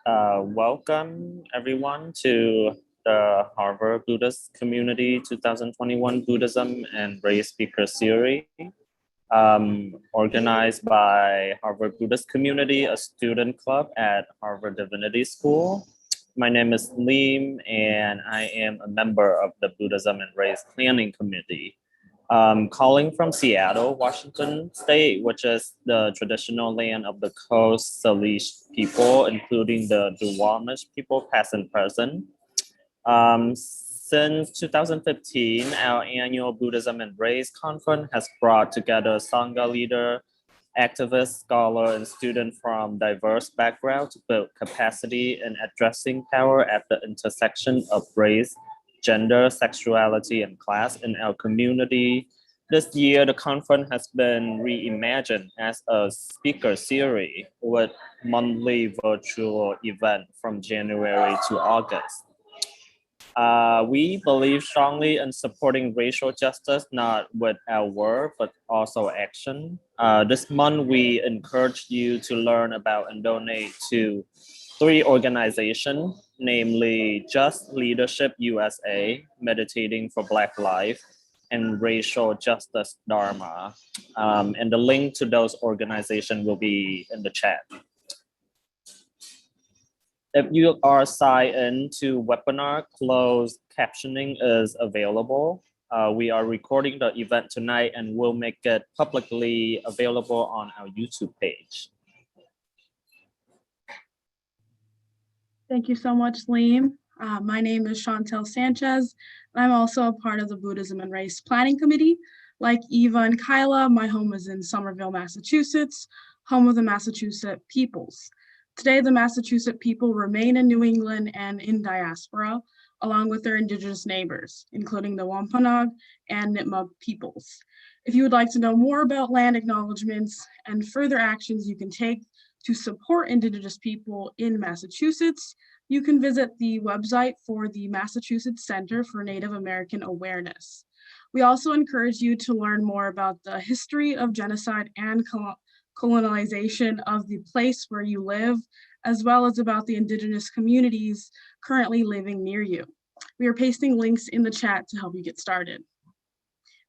Welcome everyone to the Harvard Buddhist Community 2021 Buddhism and Race Speaker Series, organized by Harvard Buddhist Community, a student club at Harvard Divinity School. My name is Liam, and I am a member of the Buddhism and Race Planning Committee. Calling from Seattle, Washington State, which is the traditional land of the Coast Salish people, including the Duwamish people, past and present. Since 2015, our annual Buddhism and Race conference has brought together Sangha leader, activist, scholar, and student from diverse backgrounds to build capacity in addressing power at the intersection of race, gender, sexuality, and class in our community. This year, the conference has been reimagined as a speaker series with monthly virtual event from January to August. We believe strongly in supporting racial justice, not with our word, but also action. This month, we encourage you to learn about and donate to 3 organizations, namely Just Leadership USA, Meditating for Black Life, and Racial Justice Dharma. And the link to those organizations will be in the chat. If you are signed in to webinar, closed captioning is available. We are recording the event tonight and we'll make it publicly available on our YouTube page. Thank you so much, Liam. My name is Shanté Sanchez. I'm also a part of the Buddhism and Race Planning Committee. Like Eva and Kyla, my home is in Somerville, Massachusetts, home of the Massachusetts peoples. Today, the Massachusetts people remain in New England and in diaspora, along with their indigenous neighbors, including the Wampanoag and Nipmuc peoples. If you would like to know more about land acknowledgements and further actions you can take to support indigenous people in Massachusetts, you can visit the website for the Massachusetts Center for Native American Awareness. We also encourage you to learn more about the history of genocide and colonization of the place where you live, as well as about the indigenous communities currently living near you. We are pasting links in the chat to help you get started.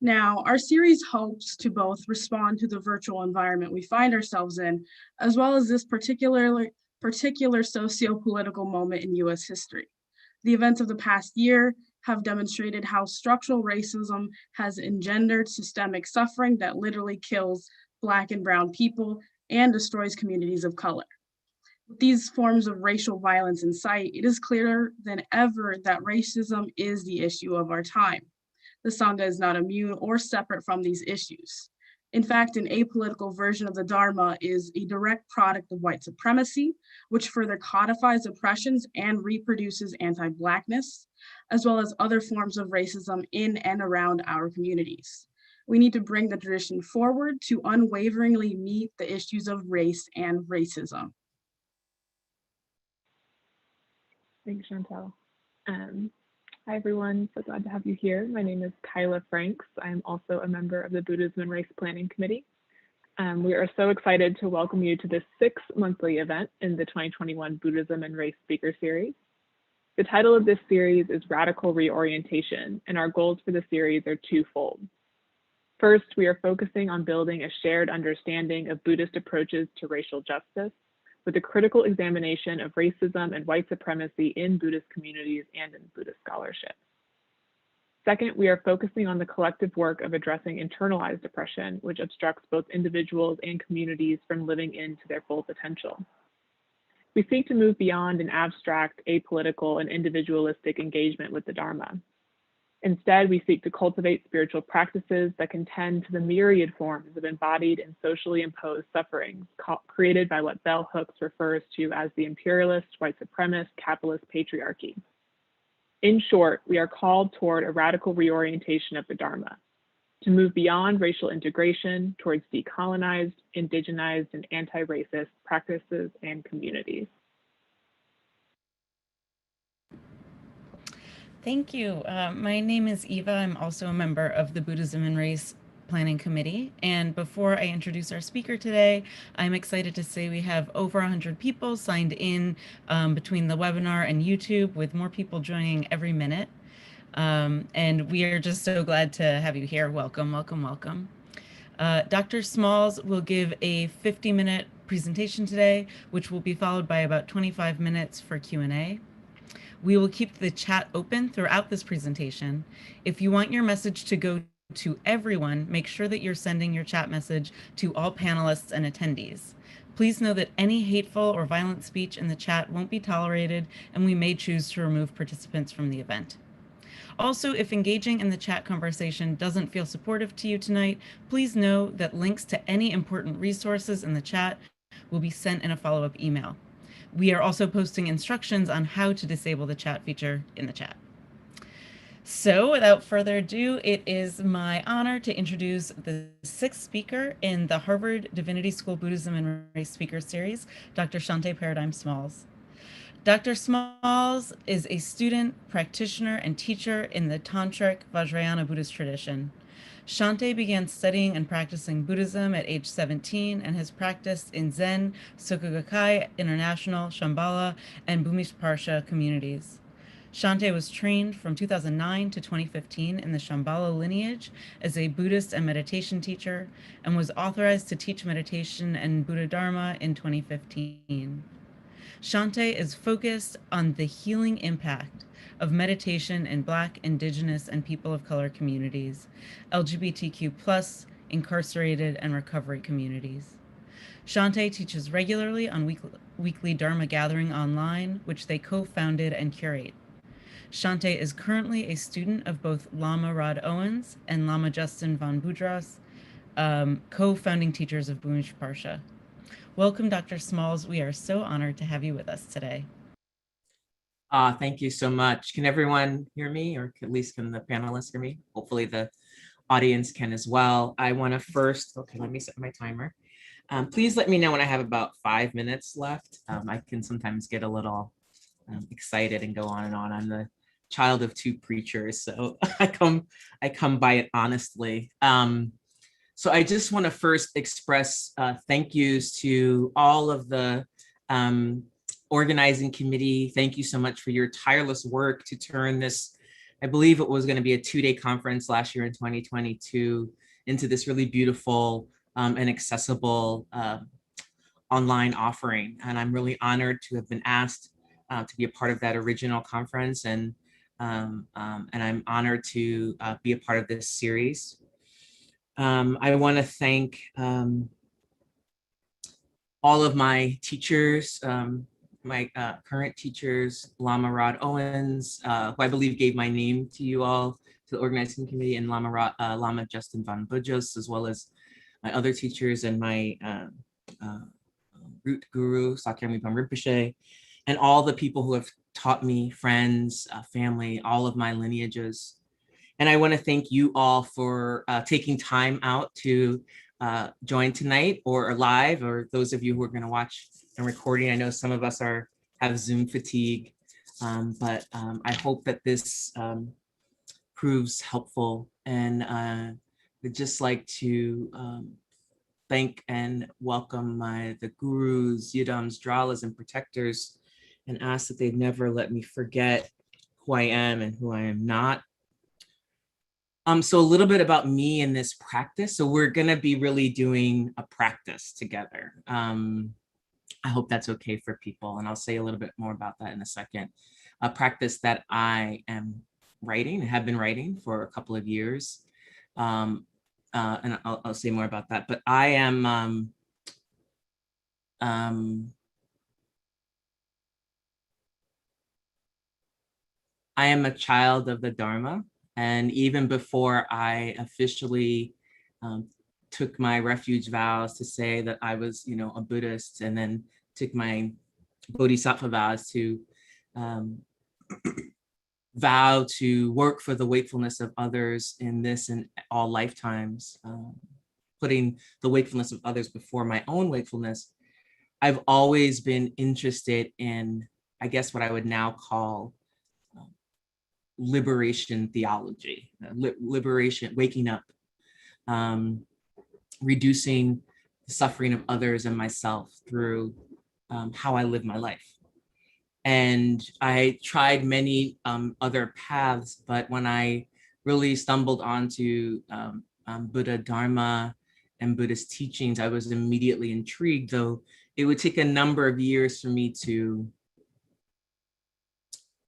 Now, our series hopes to both respond to the virtual environment we find ourselves in, as well as this particular socio-political moment in US history. The events of the past year have demonstrated how structural racism has engendered systemic suffering that literally kills Black and Brown people and destroys communities of color. With these forms of racial violence in sight, it is clearer than ever that racism is the issue of our time. The Sangha is not immune or separate from these issues. In fact, an apolitical version of the Dharma is a direct product of white supremacy, which further codifies oppressions and reproduces anti-Blackness, as well as other forms of racism in and around our communities. We need to bring the tradition forward to unwaveringly meet the issues of race and racism. Thanks, Chantel. Hi, everyone. So glad to have you here. My name is Kyla Franks. I'm also a member of the Buddhism and Race Planning Committee. We are so excited to welcome you to this 6th monthly event in the 2021 Buddhism and Race Speaker Series. The title of this series is Radical Reorientation, and our goals for the series are twofold. First, we are focusing on building a shared understanding of Buddhist approaches to racial justice, with a critical examination of racism and white supremacy in Buddhist communities and in Buddhist scholarship. Second, we are focusing on the collective work of addressing internalized oppression, which obstructs both individuals and communities from living into their full potential. We seek to move beyond an abstract, apolitical, and individualistic engagement with the Dharma. Instead, we seek to cultivate spiritual practices that can tend to the myriad forms of embodied and socially imposed sufferings created by what Bell Hooks refers to as the imperialist, white supremacist, capitalist patriarchy. In short, we are called toward a radical reorientation of the Dharma, to move beyond racial integration towards decolonized, indigenized, and anti-racist practices and communities. Thank you. My name is Eva. I'm also a member of the Buddhism and Race Planning Committee. And before I introduce our speaker today, I'm excited to say we have over 100 people signed in between the webinar and YouTube, with more people joining every minute. And we are just so glad to have you here. Welcome, welcome, welcome. Dr. Smalls will give a 50-minute presentation today, which will be followed by about 25 minutes for Q&A. We will keep the chat open throughout this presentation. If you want your message to go to everyone, make sure that you're sending your chat message to all panelists and attendees. Please know that any hateful or violent speech in the chat won't be tolerated, and we may choose to remove participants from the event. Also, if engaging in the chat conversation doesn't feel supportive to you tonight, please know that links to any important resources in the chat will be sent in a follow-up email. We are also posting instructions on how to disable the chat feature in the chat. So without further ado, it is my honor to introduce the sixth speaker in the Harvard Divinity School Buddhism and Race Speaker Series, Dr. Shanté Paradigm Smalls. Dr. Smalls is a student, practitioner, and teacher in the Tantric Vajrayana Buddhist tradition. Shanté began studying and practicing Buddhism at age 17 and has practiced in Zen, Soka Gakkai International, Shambhala, and Bhumisparsha communities. Shanté was trained from 2009 to 2015 in the Shambhala lineage as a Buddhist and meditation teacher, and was authorized to teach meditation and Buddha Dharma in 2015. Shanté is focused on the healing impact of meditation in Black, Indigenous, and people of color communities, LGBTQ+, incarcerated, and recovery communities. Shanté teaches regularly on weekly Dharma Gathering online, which they co-founded and curate. Shanté is currently a student of both Lama Rod Owens and Lama Justin von Budras, co-founding teachers of Bhumisparsha. Welcome, Dr. Smalls. We are so honored to have you with us today. Thank you so much. Can everyone hear me, or at least can the panelists hear me? Hopefully the audience can as well. I want to first, okay, let me set my timer. Please let me know when I have about 5 minutes left. I can sometimes get a little excited and go on and on. I'm the child of two preachers, so I come by it honestly. So I just want to first express thank yous to all of the organizing committee. Thank you so much for your tireless work to turn this, I believe it was going to be a 2-day conference last year in 2022, into this really beautiful and accessible online offering. And I'm really honored to have been asked to be a part of that original conference, and I'm honored to be a part of this series. I want to thank all of my teachers, my current teachers, Lama Rod Owens, who I believe gave my name to you all, to the organizing committee, and Lama Justin von Budras, as well as my other teachers and my root guru, Sakyamuni Rinpoche, and all the people who have taught me, friends, family, all of my lineages. And I want to thank you all for taking time out to join tonight or live, or those of you who are going to watch and recording. I know some of us have Zoom fatigue, but I hope that this proves helpful. And I'd just like to thank and welcome the gurus, yidams, dralas, and protectors, and ask that they never let me forget who I am and who I am not. So a little bit about me in this practice. So we're going to be really doing a practice together. I hope that's okay for people, and I'll say a little bit more about that in a second. A practice that I am writing, have been writing for a couple of years, and I'll say more about that. But I am a child of the Dharma, and even before I officially took my refuge vows to say that I was, a Buddhist, and then took my Bodhisattva vows to vow to work for the wakefulness of others in this and all lifetimes, putting the wakefulness of others before my own wakefulness. I've always been interested in, I guess, what I would now call liberation theology, liberation, waking up, reducing the suffering of others and myself through how I live my life. And I tried many other paths, but when I really stumbled onto Buddha Dharma and Buddhist teachings, I was immediately intrigued, though it would take a number of years for me to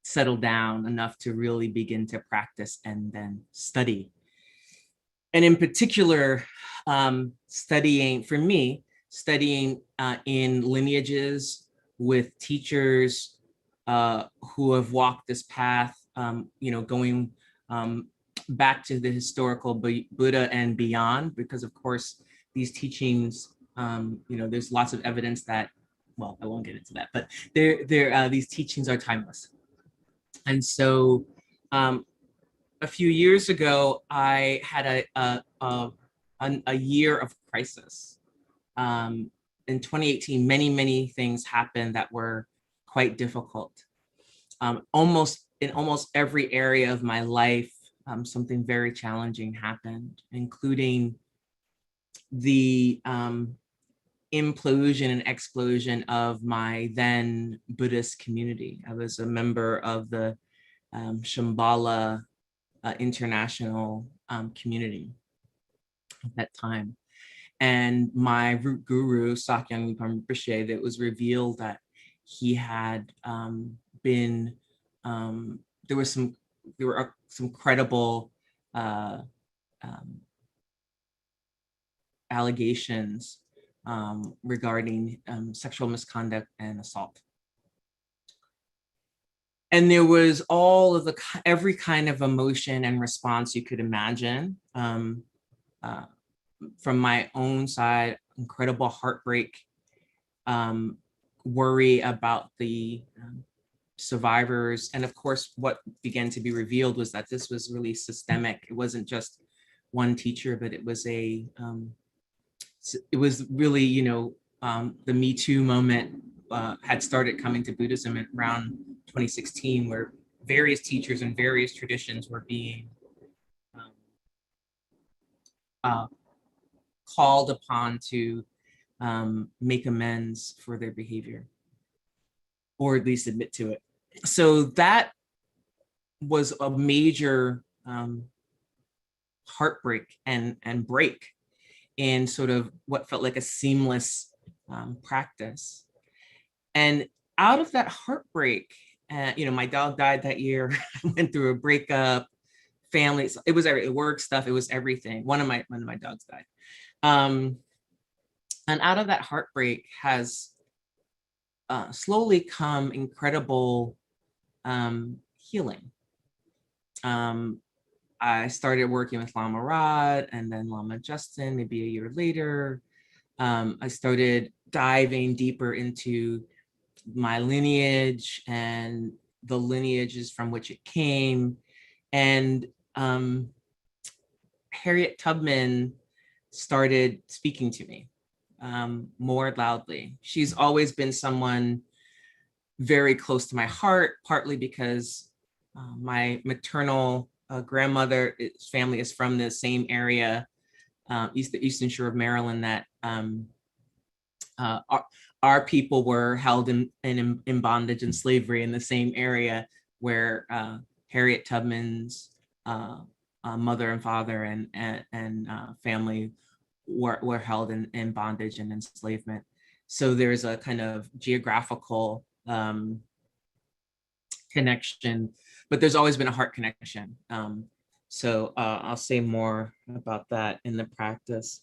settle down enough to really begin to practice and then study. And in particular, studying in lineages with teachers who have walked this path, going back to the historical Buddha and beyond, because of course, these teachings, there's lots of evidence that, well, I won't get into that, but these teachings are timeless. And so a few years ago, I had a year of crisis. In 2018, many things happened that were quite difficult. In almost every area of my life, something very challenging happened, including the implosion and explosion of my then Buddhist community. I was a member of the Shambhala international community at that time. And my root guru, Sakyong Mipham Rinpoche, that was revealed that he had been, there were some credible allegations regarding sexual misconduct and assault. And there was all of every kind of emotion and response you could imagine. From my own side, incredible heartbreak, worry about the survivors. And of course, what began to be revealed was that this was really systemic. It wasn't just one teacher, but it was really, the Me Too moment had started coming to Buddhism around 2016, where various teachers and various traditions were being called upon to make amends for their behavior, or at least admit to it. So that was a major heartbreak and break in sort of what felt like a seamless practice. And out of that heartbreak, my dog died that year. I went through a breakup, family. It was work stuff. It was everything. One of my dogs died. And out of that heartbreak has slowly come incredible healing. I started working with Lama Rod and then Lama Justin, maybe a year later. I started diving deeper into my lineage and the lineages from which it came. And Harriet Tubman started speaking to me more loudly. She's always been someone very close to my heart, partly because my maternal grandmother's family is from the same area, the Eastern Shore of Maryland, that our people were held in bondage and slavery in the same area where Harriet Tubman's mother and father and family were held in bondage and enslavement. So there's a kind of geographical connection, but there's always been a heart connection. So I'll say more about that in the practice.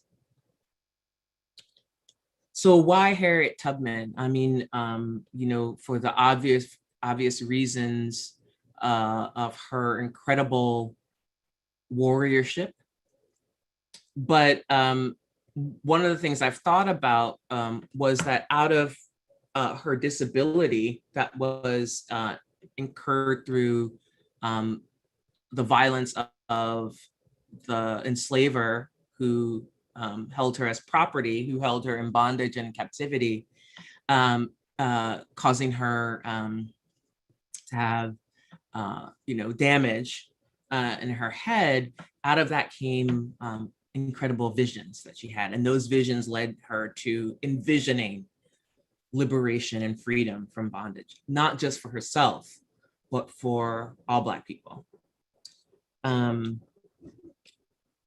So why Harriet Tubman? I mean, for the obvious reasons of her incredible warriorship. But one of the things I've thought about was that out of her disability that was incurred through the violence of the enslaver who held her as property, who held her in bondage and captivity, causing her to have damage in her head. Out of that came incredible visions that she had. And those visions led her to envisioning liberation and freedom from bondage, not just for herself, but for all Black people.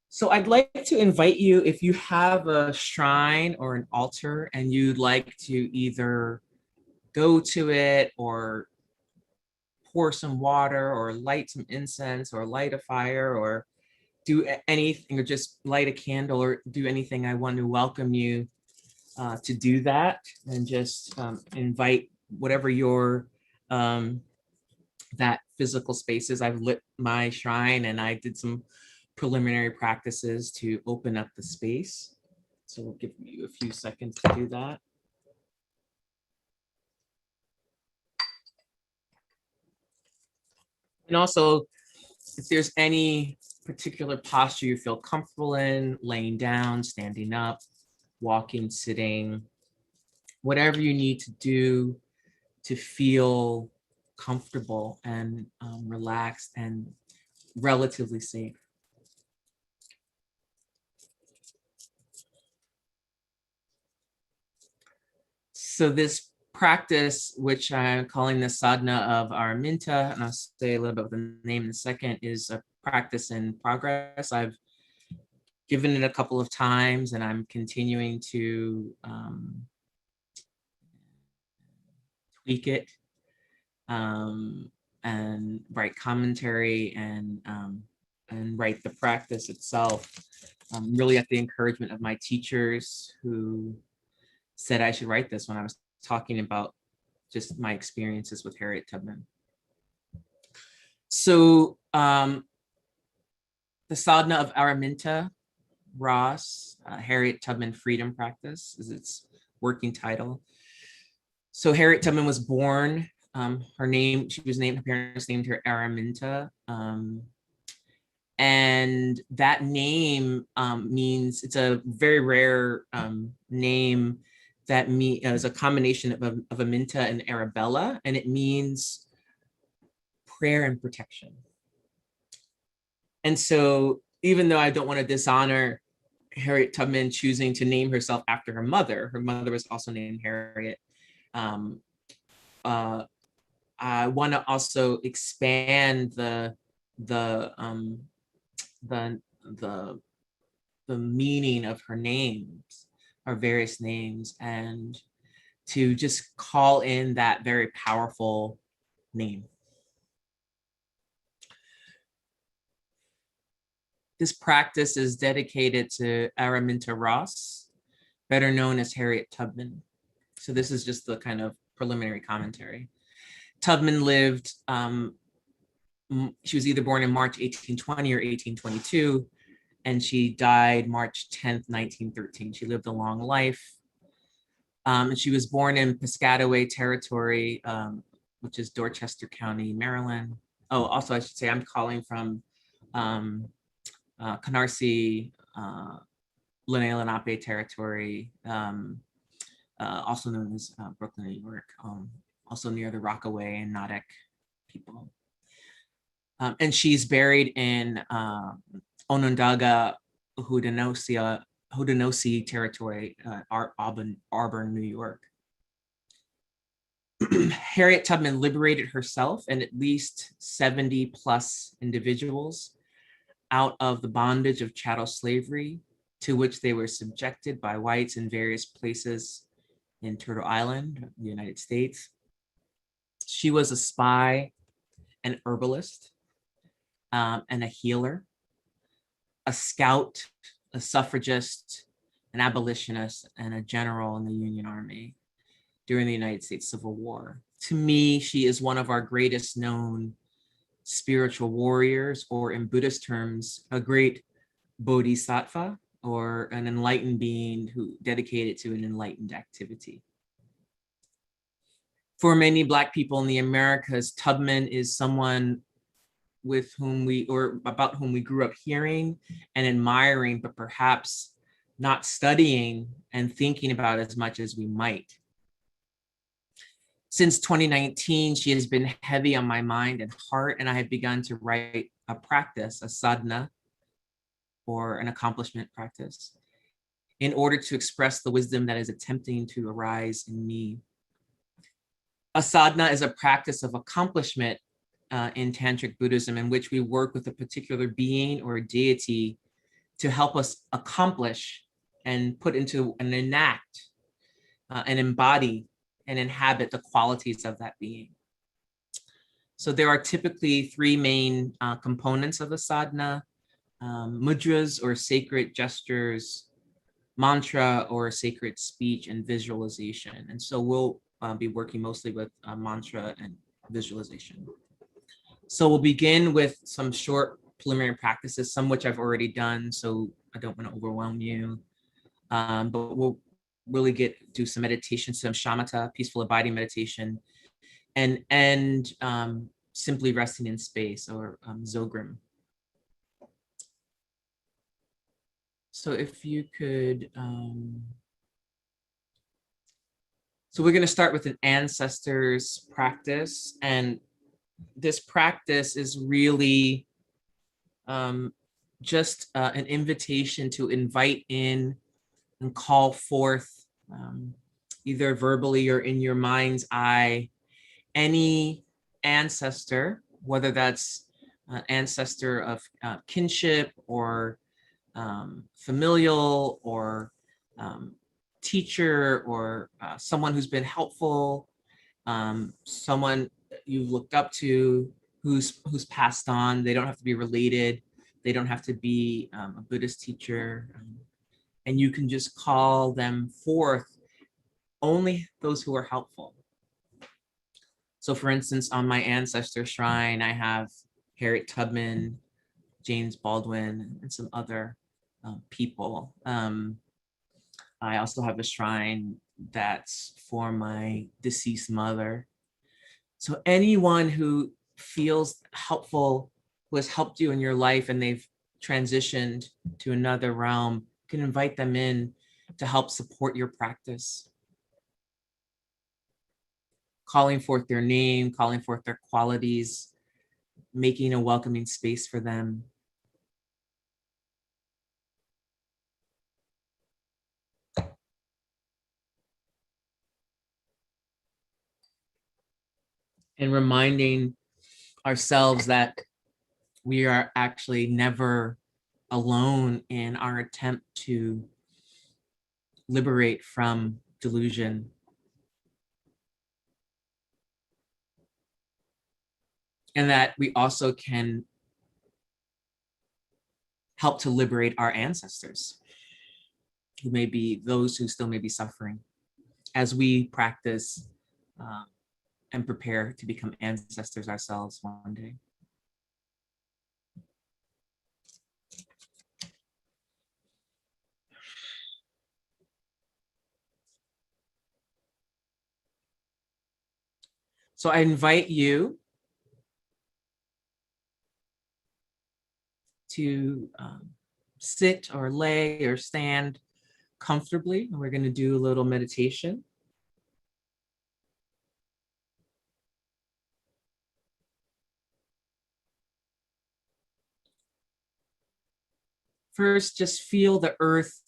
So I'd like to invite you, if you have a shrine or an altar and you'd like to either go to it or pour some water or light some incense or light a fire or do anything, or just light a candle or do anything, I want to welcome you to do that, and just invite whatever your that physical space is. I've lit my shrine and I did some preliminary practices to open up the space. So we'll give you a few seconds to do that. And also, if there's any particular posture you feel comfortable in, laying down, standing up, walking, sitting, whatever you need to do to feel comfortable and relaxed and relatively safe. So this practice, which I'm calling the Sadhana of Araminta, and I'll say a little bit about the name in a second, is a practice in progress. I've given it a couple of times and I'm continuing to tweak it and write commentary and write the practice itself, really at the encouragement of my teachers who said I should write this when I was talking about just my experiences with Harriet Tubman. So the Sadhana of Araminta Ross, Harriet Tubman Freedom Practice is its working title. So Harriet Tubman was born, her parents named her Araminta. And that name means, it's a very rare name that is a combination of Aminta and Arabella, and it means prayer and protection. And so even though I don't want to dishonor Harriet Tubman choosing to name herself after her mother was also named Harriet, I want to also expand the meaning of her names, our various names, and to just call in that very powerful name. This practice is dedicated to Araminta Ross, better known as Harriet Tubman. So this is just the kind of preliminary commentary. Tubman lived, she was either born in March 1820 or 1822, and she died March 10th, 1913. She lived a long life. And she was born in Piscataway Territory, which is Dorchester County, Maryland. Oh, also I should say I'm calling from Canarsie, Lenape Territory, also known as Brooklyn, New York, also near the Rockaway and Natick people. And she's buried in Onondaga, Haudenosaunee Territory, Auburn, New York. Harriet Tubman liberated herself and at least 70 plus individuals out of the bondage of chattel slavery to which they were subjected by whites in various places in Turtle Island, the United States. She was a spy, an herbalist, and a healer, a scout, a suffragist, an abolitionist, and a general in the Union Army during the United States Civil War. To me, she is one of our greatest known spiritual warriors, or in Buddhist terms, a great bodhisattva, or an enlightened being who dedicated to an enlightened activity. For many Black people in the Americas, Tubman is someone with whom about whom we grew up hearing and admiring, but perhaps not studying and thinking about as much as we might. Since 2019, she has been heavy on my mind and heart, and I have begun to write a practice, a sadhana, or an accomplishment practice in order to express the wisdom that is attempting to arise in me. A sadhana is a practice of accomplishment in Tantric Buddhism, in which we work with a particular being or a deity to help us accomplish and put into and enact and embody and inhabit the qualities of that being. So there are typically three main components of a sadhana: mudras or sacred gestures, mantra or sacred speech, and visualization. And so we'll be working mostly with mantra and visualization. So we'll begin with some short preliminary practices, some which I've already done, so I don't want to overwhelm you. But we'll really do some meditation, some shamatha, peaceful abiding meditation, and simply resting in space, or zogrim. So if you could, so we're going to start with an ancestors practice, and this practice is really just an invitation to invite in and call forth, either verbally or in your mind's eye, any ancestor, whether that's an ancestor of kinship or familial or teacher, or someone who's been helpful, someone you've looked up to who's passed on. They don't have to be related. They don't have to be a Buddhist teacher. And you can just call them forth, only those who are helpful. So for instance, on my ancestor shrine, I have Harriet Tubman, James Baldwin, and some other people. I also have a shrine that's for my deceased mother. So anyone who feels helpful, who has helped you in your life and they've transitioned to another realm, can invite them in to help support your practice. Calling forth their name, calling forth their qualities, making a welcoming space for them. And reminding ourselves that we are actually never alone in our attempt to liberate from delusion. And that we also can help to liberate our ancestors, who may be those who still may be suffering, as we practice and prepare to become ancestors ourselves one day. So I invite you to sit or lay or stand comfortably, and we're going to do a little meditation. First, just feel the earth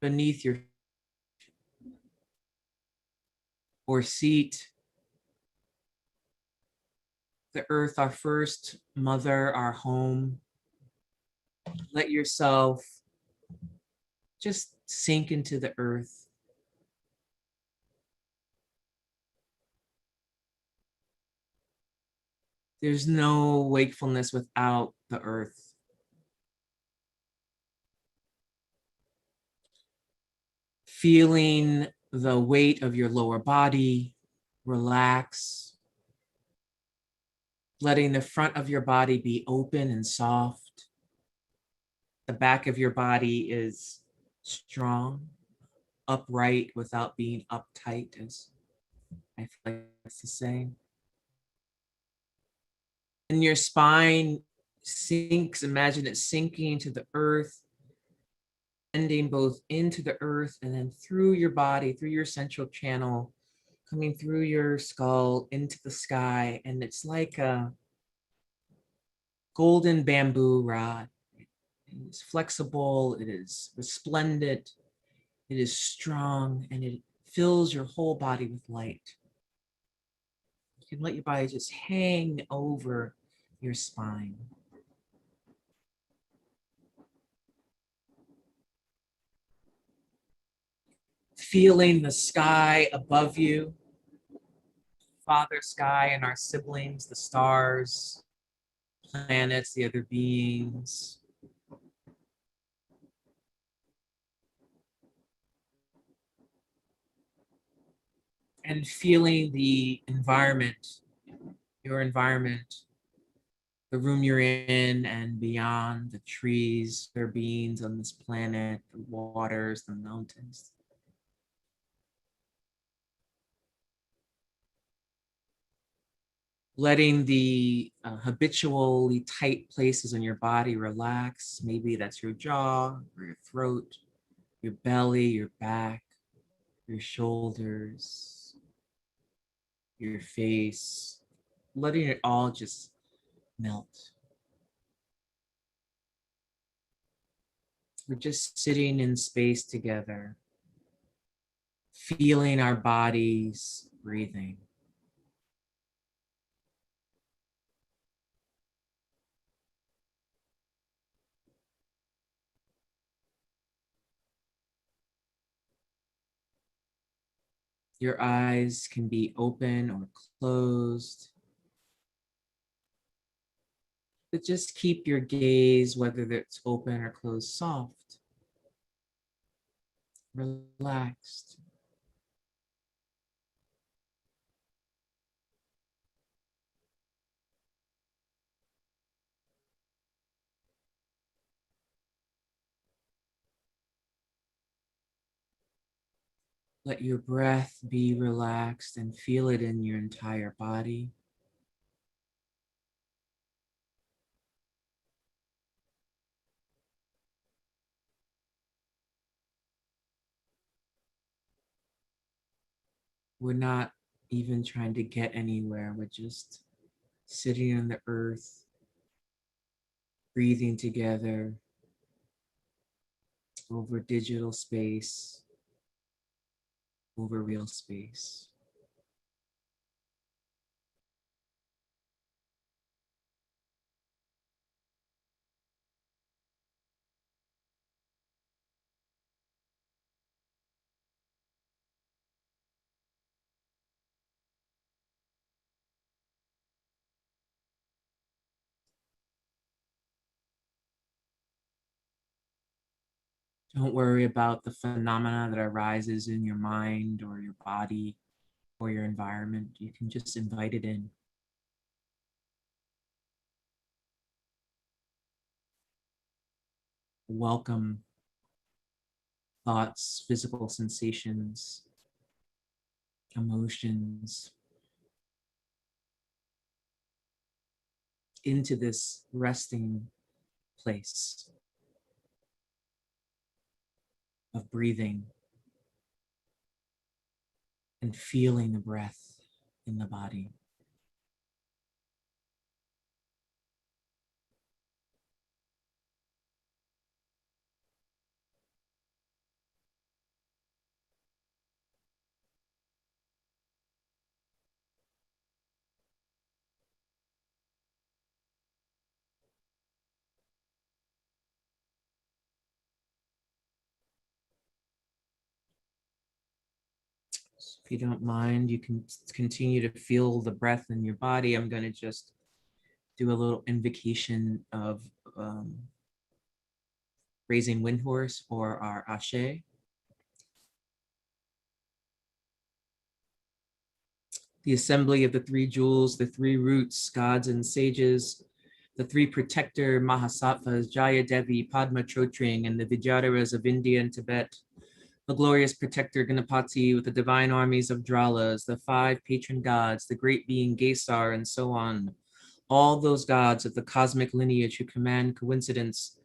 beneath your or seat. The earth, our first mother, our home. Let yourself just sink into the earth. There's no wakefulness without the earth. Feeling the weight of your lower body relax. Letting the front of your body be open and soft. The back of your body is strong, upright without being uptight, as I feel like to say. And your spine sinks, imagine it sinking into the earth, bending both into the earth and then through your body, through your central channel, coming through your skull into the sky. And it's like a golden bamboo rod. It is flexible, it is resplendent, it is strong, and it fills your whole body with light. You can let your body just hang over your spine. Feeling the sky above you, Father Sky and our siblings, the stars, planets, the other beings. And feeling the environment, your environment, the room you're in and beyond, the trees, the beings on this planet, the waters, the mountains. Letting the habitually tight places in your body relax. Maybe that's your jaw or your throat, your belly, your back, your shoulders, your face. Letting it all just melt. We're just sitting in space together, feeling our bodies breathing. Your eyes can be open or closed. But just keep your gaze, whether it's open or closed, soft, relaxed. Let your breath be relaxed and feel it in your entire body. We're not even trying to get anywhere. We're just sitting on the earth, breathing together over digital space, over real space. Don't worry about the phenomena that arises in your mind or your body or your environment. You can just invite it in. Welcome thoughts, physical sensations, emotions into this resting place of breathing and feeling the breath in the body. If you don't mind, you can continue to feel the breath in your body. I'm going to just do a little invocation of raising wind horse or our ashe. The assembly of the three jewels, the three roots, gods and sages, the three protector Mahasattvas, Jaya Devi, Padma Chotring, and the Vijayadaras of India and Tibet, the glorious protector Ganapati with the divine armies of Dralas, the five patron gods, the great being Gesar, and so on. All those gods of the cosmic lineage who command coincidence.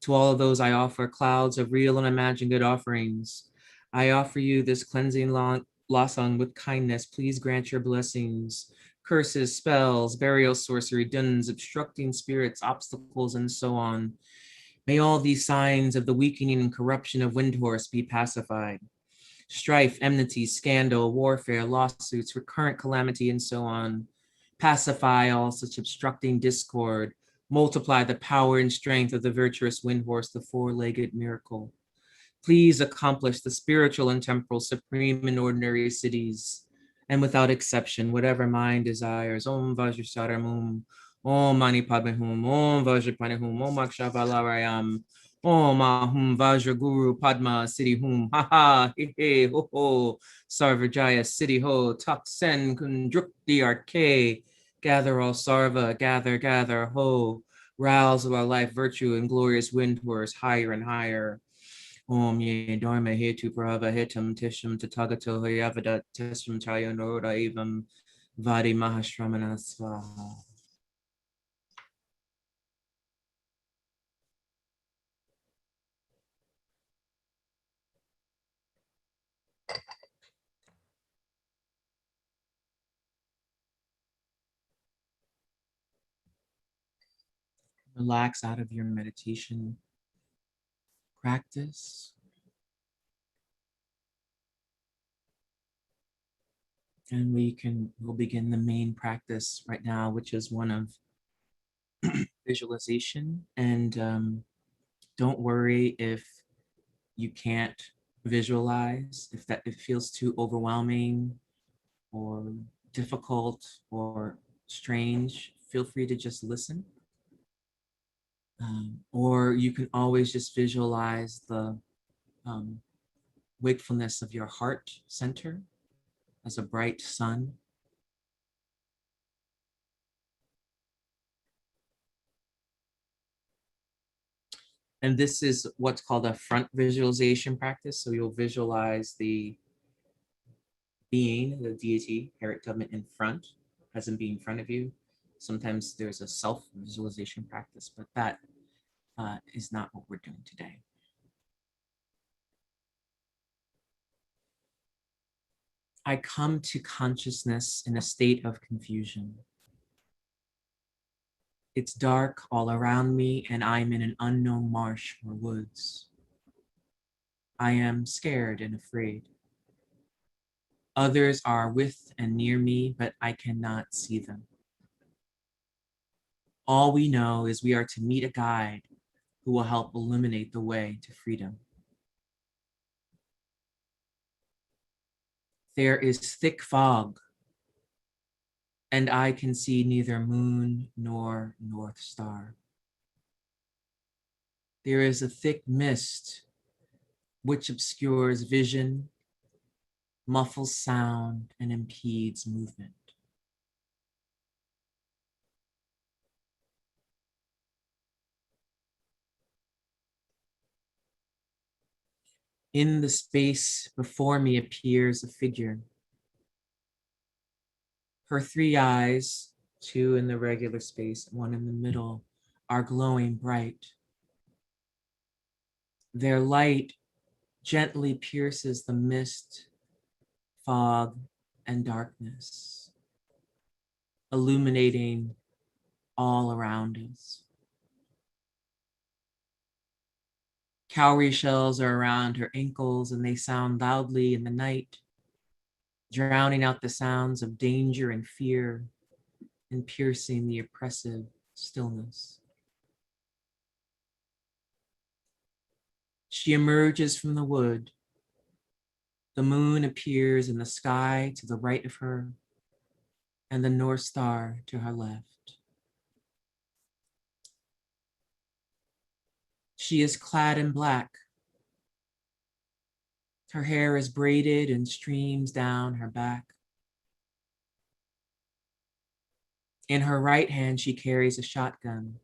To all of those I offer clouds of real and imagined good offerings. I offer you this cleansing lasang with kindness. Please grant your blessings. Curses, spells, burial sorcery, duns, obstructing spirits, obstacles, and so on. May all these signs of the weakening and corruption of Windhorse be pacified. Strife, enmity, scandal, warfare, lawsuits, recurrent calamity, and so on. Pacify all such obstructing discord. Multiply the power and strength of the virtuous Windhorse, the four-legged miracle. Please accomplish the spiritual and temporal, supreme and ordinary cities, and without exception, whatever mind desires. Om Vajrasaramum, Om Mani Padme Hum, Om Vajrapani Hum, Om Akshavalarayam, Om Ahum Vajra Guru Padma Siddhi Hum, Ha Ha, He He, Ho Ho, Sarvajaya Siddhi Ho, Tak Sen Kundrukti Arke, gather all Sarva, gather, gather, Ho, rouse of our life, virtue, and glorious Windhorse higher and higher. Om ye dharma hetu prava hitam tisham tatagato hayavada tisham chayanoroda evam vadi mahashramana svaha. Relax out of your meditation practice. And we'll begin the main practice right now, which is one of visualization. And don't worry if you can't visualize, if it feels too overwhelming or difficult or strange, feel free to just listen. Or you can always just visualize the wakefulness of your heart center as a bright sun. And this is what's called a front visualization practice. So you'll visualize the being, the deity, Harriet Tubman, in front, present being in front of you. Sometimes there's a self-visualization practice, but that is not what we're doing today. I come to consciousness in a state of confusion. It's dark all around me and I'm in an unknown marsh or woods. I am scared and afraid. Others are with and near me, but I cannot see them. All we know is we are to meet a guide who will help illuminate the way to freedom. There is thick fog, and I can see neither moon nor North Star. There is a thick mist which obscures vision, muffles sound, and impedes movement. In the space before me appears a figure. Her three eyes, two in the regular space, one in the middle, are glowing bright. Their light gently pierces the mist, fog, and darkness, illuminating all around us. Cowrie shells are around her ankles and they sound loudly in the night, drowning out the sounds of danger and fear and piercing the oppressive stillness. She emerges from the wood. The moon appears in the sky to the right of her and the North Star to her left. She is clad in black. Her hair is braided and streams down her back. In her right hand, she carries a shotgun.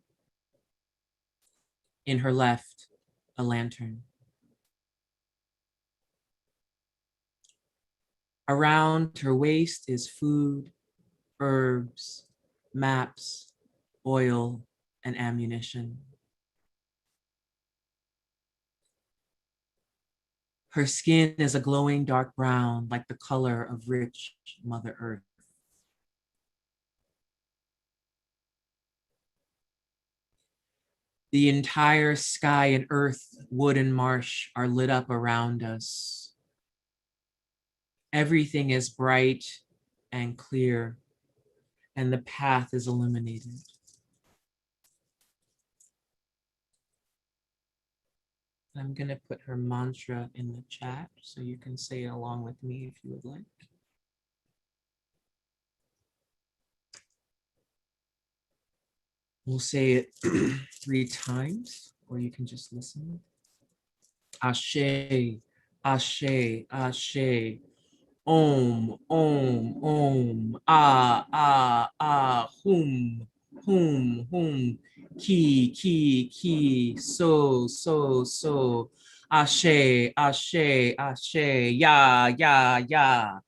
In her left, a lantern. Around her waist is food, herbs, maps, oil, and ammunition. Her skin is a glowing dark brown, like the color of rich Mother Earth. The entire sky and earth, wood and marsh are lit up around us. Everything is bright and clear, and the path is illuminated. I'm going to put her mantra in the chat so you can say it along with me if you would like. We'll say it 3 times, or you can just listen. Ashe, Ashe, Ashe. Om, Om, Om. Hum, Hum, Hum. Ki, Ki, Ki. So, So, So. Ashe, Ashe, Ashe. Ya, Ya, Ya.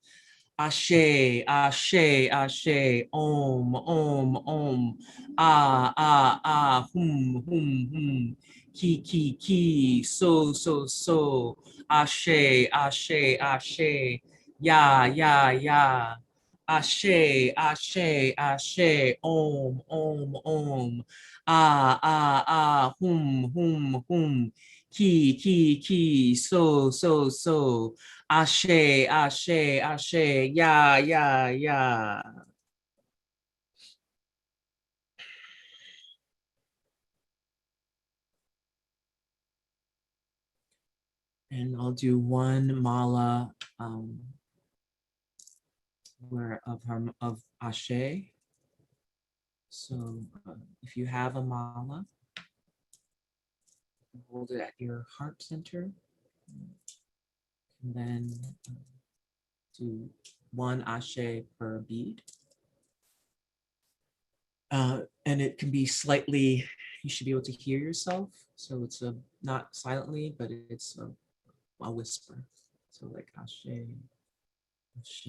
Ashe, Ashe, Ashe, Om, Om, Om, Hum, Hum, Hum, Ki, So, So, So, Ashe, Ashe, Ashe, Ya, Ya, Ya, Ashe, Ashe, Ashe, Om, Om, Om, Hum, Hum, Hum, Ki, So, So, So, Ashe, Ashe, Ashe, Ya, Ya, Ya. And I'll do one mala of Ashe. So if you have a mala, hold it at your heart center. And then do one Ashe per bead. And it can be slightly, you should be able to hear yourself. So it's not silently, but it's a whisper. So like Ashe, Ashe,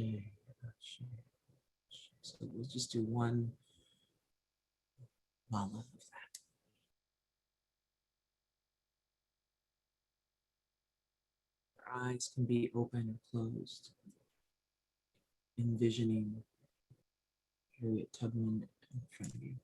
Ashe. So we'll just do one mala of that. Your eyes can be open or closed, envisioning Harriet Tubman in front of you.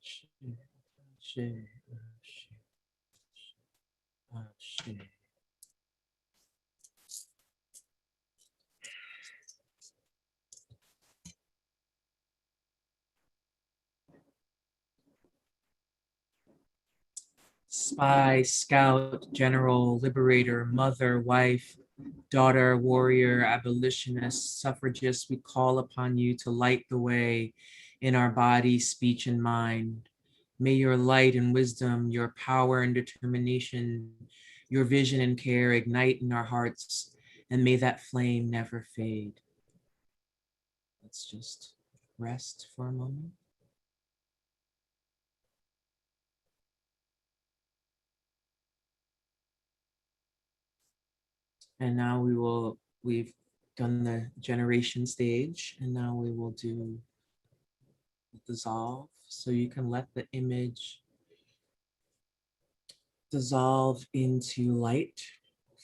Ashe, Ashe, Ashe, Ashe. Spy, scout, general, liberator, mother, wife, daughter, warrior, abolitionist, suffragist, we call upon you to light the way in our body, speech, and mind. May your light and wisdom, your power and determination, your vision and care ignite in our hearts, and may that flame never fade. Let's just rest for a moment. And now we've done the generation stage, and now we will do dissolve. So you can let the image dissolve into light,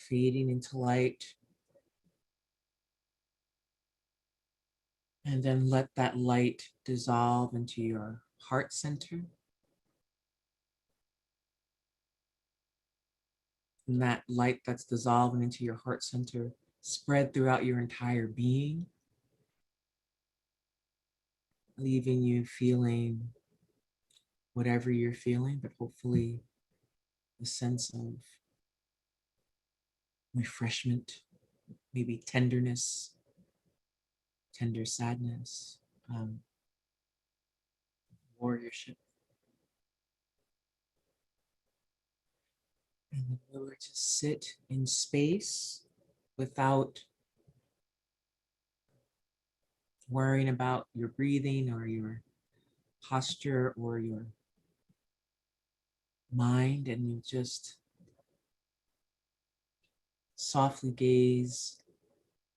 fading into light. And then let that light dissolve into your heart center. And that light that's dissolving into your heart center spread throughout your entire being, leaving you feeling whatever you're feeling, but hopefully a sense of refreshment, maybe tenderness, tender sadness, warriorship. And then we were to sit in space without worrying about your breathing or your posture or your mind, and you just softly gaze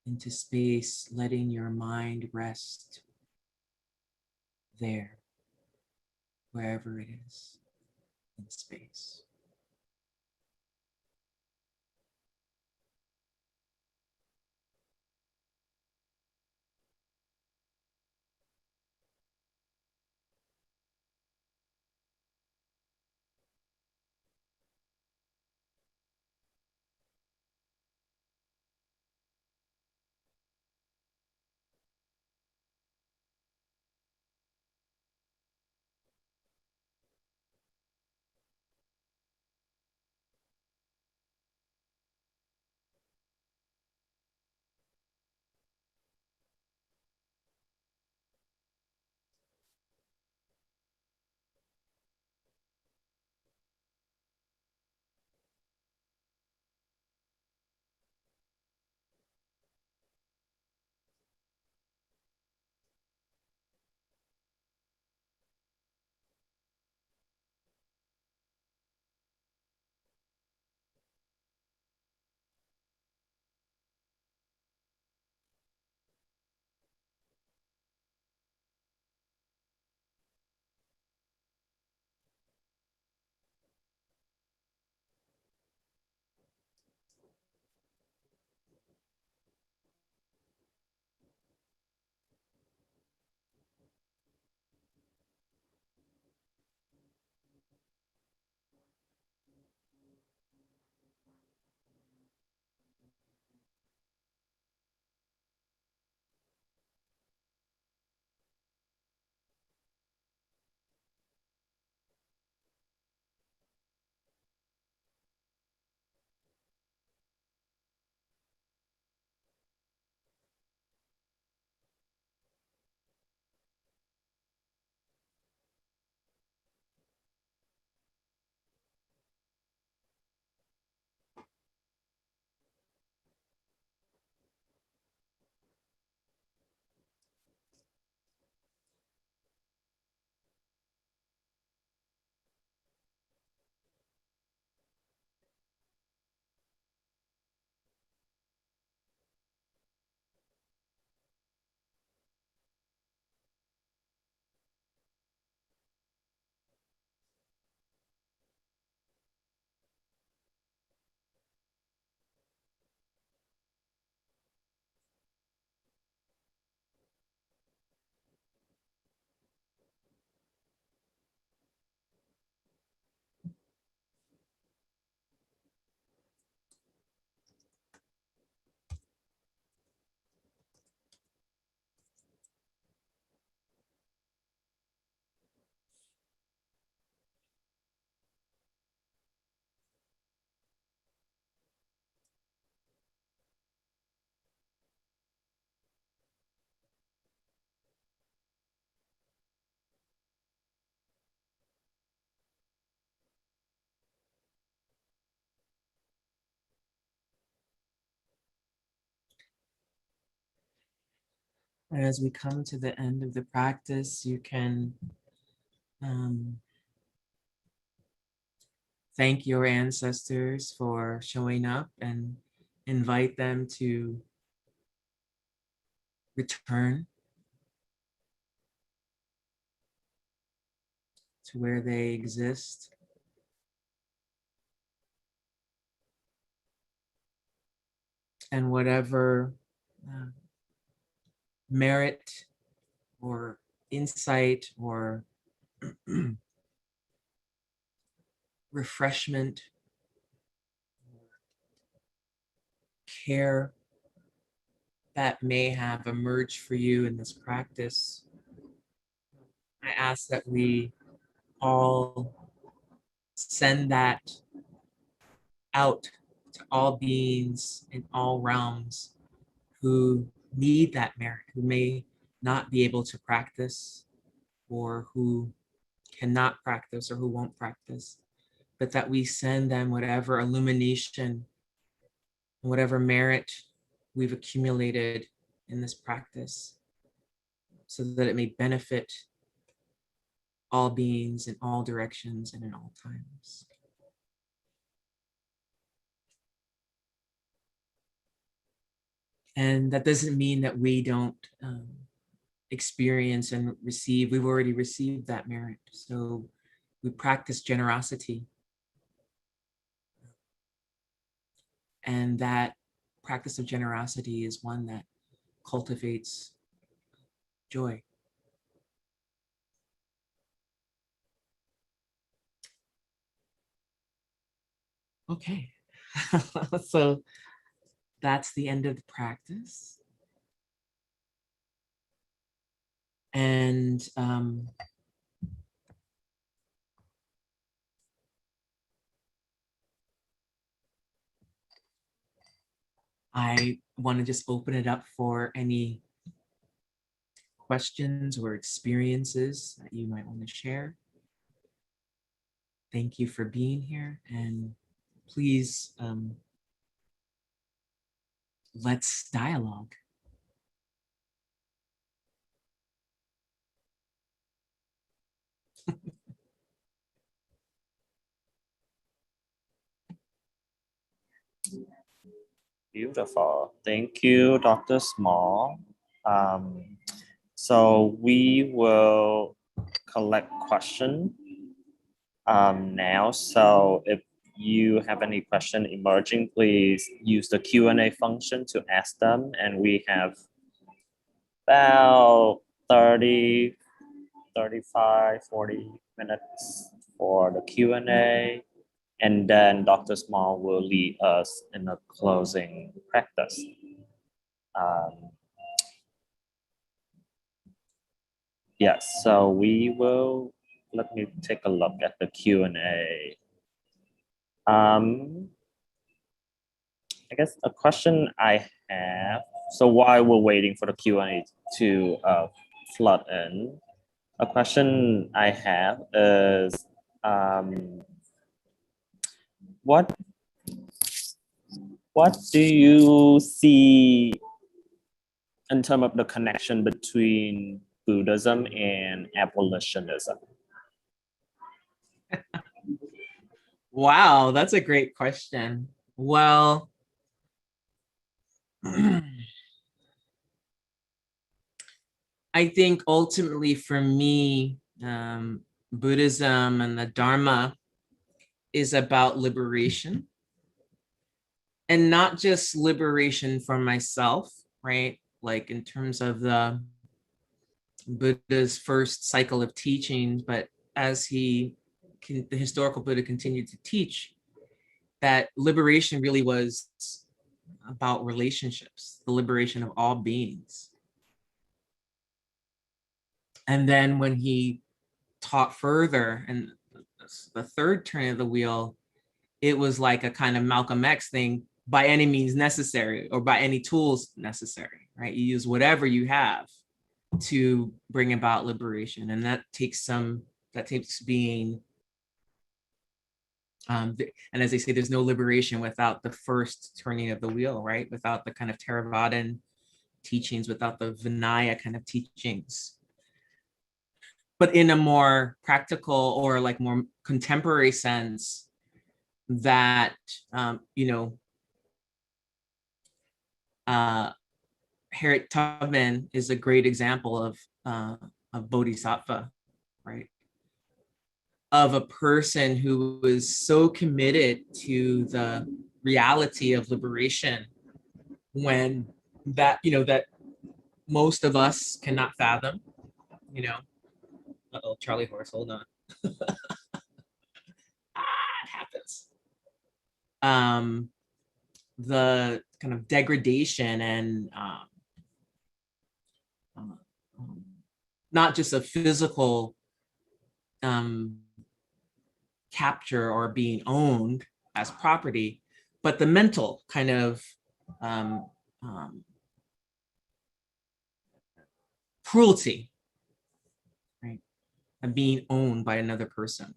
into space, letting your mind rest there, wherever it is in space. And as we come to the end of the practice, you can thank your ancestors for showing up and invite them to return to where they exist. And whatever merit or insight or refreshment, care that may have emerged for you in this practice, I ask that we all send that out to all beings in all realms who need that merit, who may not be able to practice, or who cannot practice, or who won't practice, but that we send them whatever illumination, whatever merit we've accumulated in this practice, so that it may benefit all beings in all directions and in all times. And that doesn't mean that we don't experience and receive. We've already received that merit. So we practice generosity. And that practice of generosity is one that cultivates joy. Okay, so that's the end of the practice. And I want to just open it up for any questions or experiences that you might want to share. Thank you for being here, and please let's dialogue. Beautiful. Thank you, Dr. Small. So we will collect questions now. So if you have any question emerging, please use the Q&A function to ask them. And we have about 30, 35, 40 minutes for the Q&A. And then Dr. Small will lead us in a closing practice. Yes, so we will, let me take a look at the Q&A. I guess a question I have, so while we're waiting for the Q&A to flood in, a question I have is, what do you see in terms of the connection between Buddhism and abolitionism? Wow, that's a great question. Well, I think ultimately for me, Buddhism and the Dharma is about liberation, and not just liberation for myself, right? Like in terms of the Buddha's first cycle of teachings, but as the historical Buddha continued to teach, that liberation really was about relationships, the liberation of all beings. And then when he taught further, and the third turn of the wheel, it was like a kind of Malcolm X thing, by any means necessary, or by any tools necessary, right? You use whatever you have to bring about liberation. And that takes being, and as they say, there's no liberation without the first turning of the wheel, right? Without the kind of Theravadan teachings, without the Vinaya kind of teachings, but in a more practical or like more contemporary sense, that Harriet Tubman is a great example of bodhisattva, right? Of a person who was so committed to the reality of liberation, when that most of us cannot fathom. Uh-oh, Charlie horse, hold on. It happens. The kind of degradation and not just a physical capture or being owned as property, but the mental kind of cruelty, right, of being owned by another person.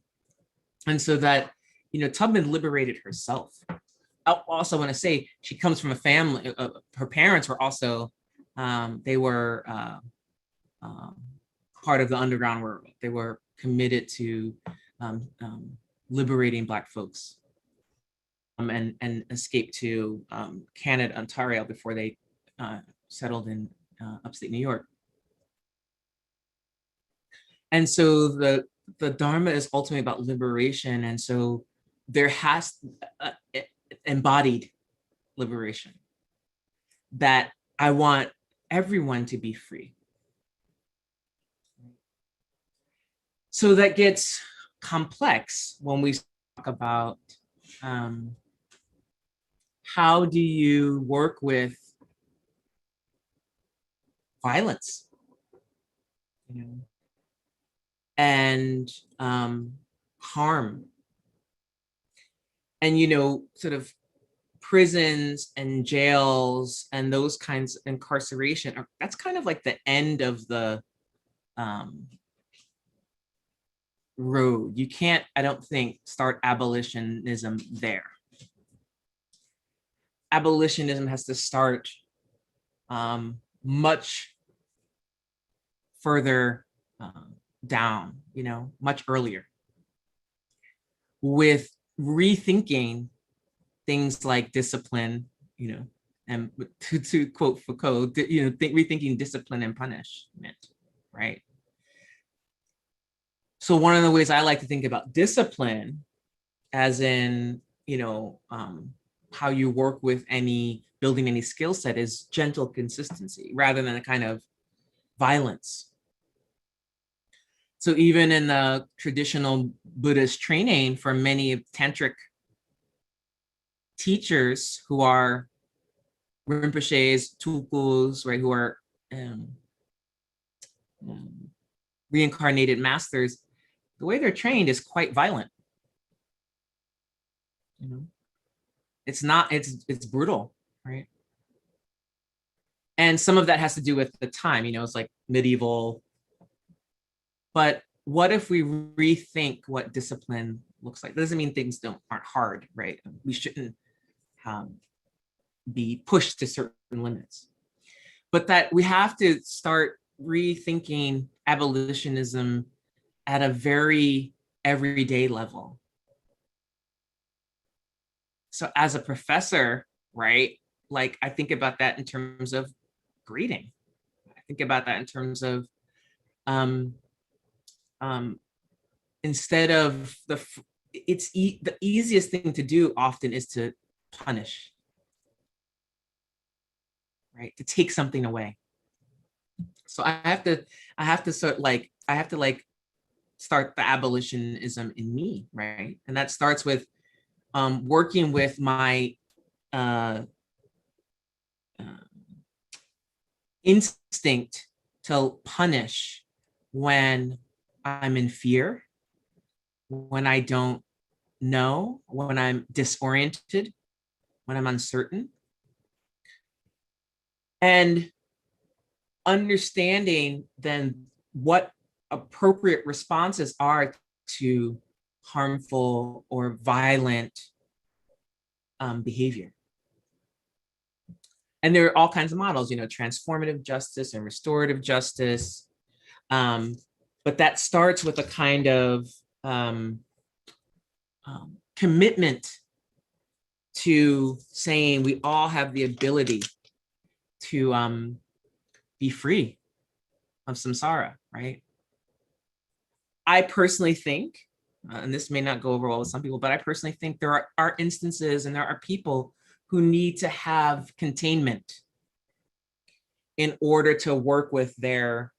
And so that, Tubman liberated herself. I also want to say she comes from a family, her parents were also, they were part of the underground world. They were committed to liberating Black folks, and escaped to Canada, Ontario, before they settled in upstate New York. And so the Dharma is ultimately about liberation. And so there has embodied liberation, that I want everyone to be free. So that gets complex when we talk about how do you work with violence, and harm, and sort of prisons and jails and those kinds of incarceration that's kind of like the end of the road. You can't, I don't think, start abolitionism there. Abolitionism has to start much further down, much earlier, with rethinking things like discipline, and to quote Foucault, rethinking discipline and punishment, right? So one of the ways I like to think about discipline, as in, how you work with building any skill set, is gentle consistency rather than a kind of violence. So even in the traditional Buddhist training, for many tantric teachers who are Rinpoches, Tulkus, right, who are reincarnated masters, the way they're trained is quite violent. It's brutal, right? And some of that has to do with the time, it's like medieval. But what if we rethink what discipline looks like? That doesn't mean things aren't hard, right? We shouldn't be pushed to certain limits, but that we have to start rethinking abolitionism at a very everyday level. So as a professor, right, like I think about that in terms of grading. I think about that in terms of instead of the easiest thing to do often is to punish, right? To take something away. So I have to start the abolitionism in me, right? And that starts with working with my instinct to punish when I'm in fear, when I don't know, when I'm disoriented, when I'm uncertain. And understanding then what appropriate responses are to harmful or violent behavior. And there are all kinds of models, you know, transformative justice and restorative justice. But that starts with a kind of commitment to saying we all have the ability to be free of samsara, right? I personally think, and this may not go over well with some people, but I personally think there are instances and there are people who need to have containment in order to work with their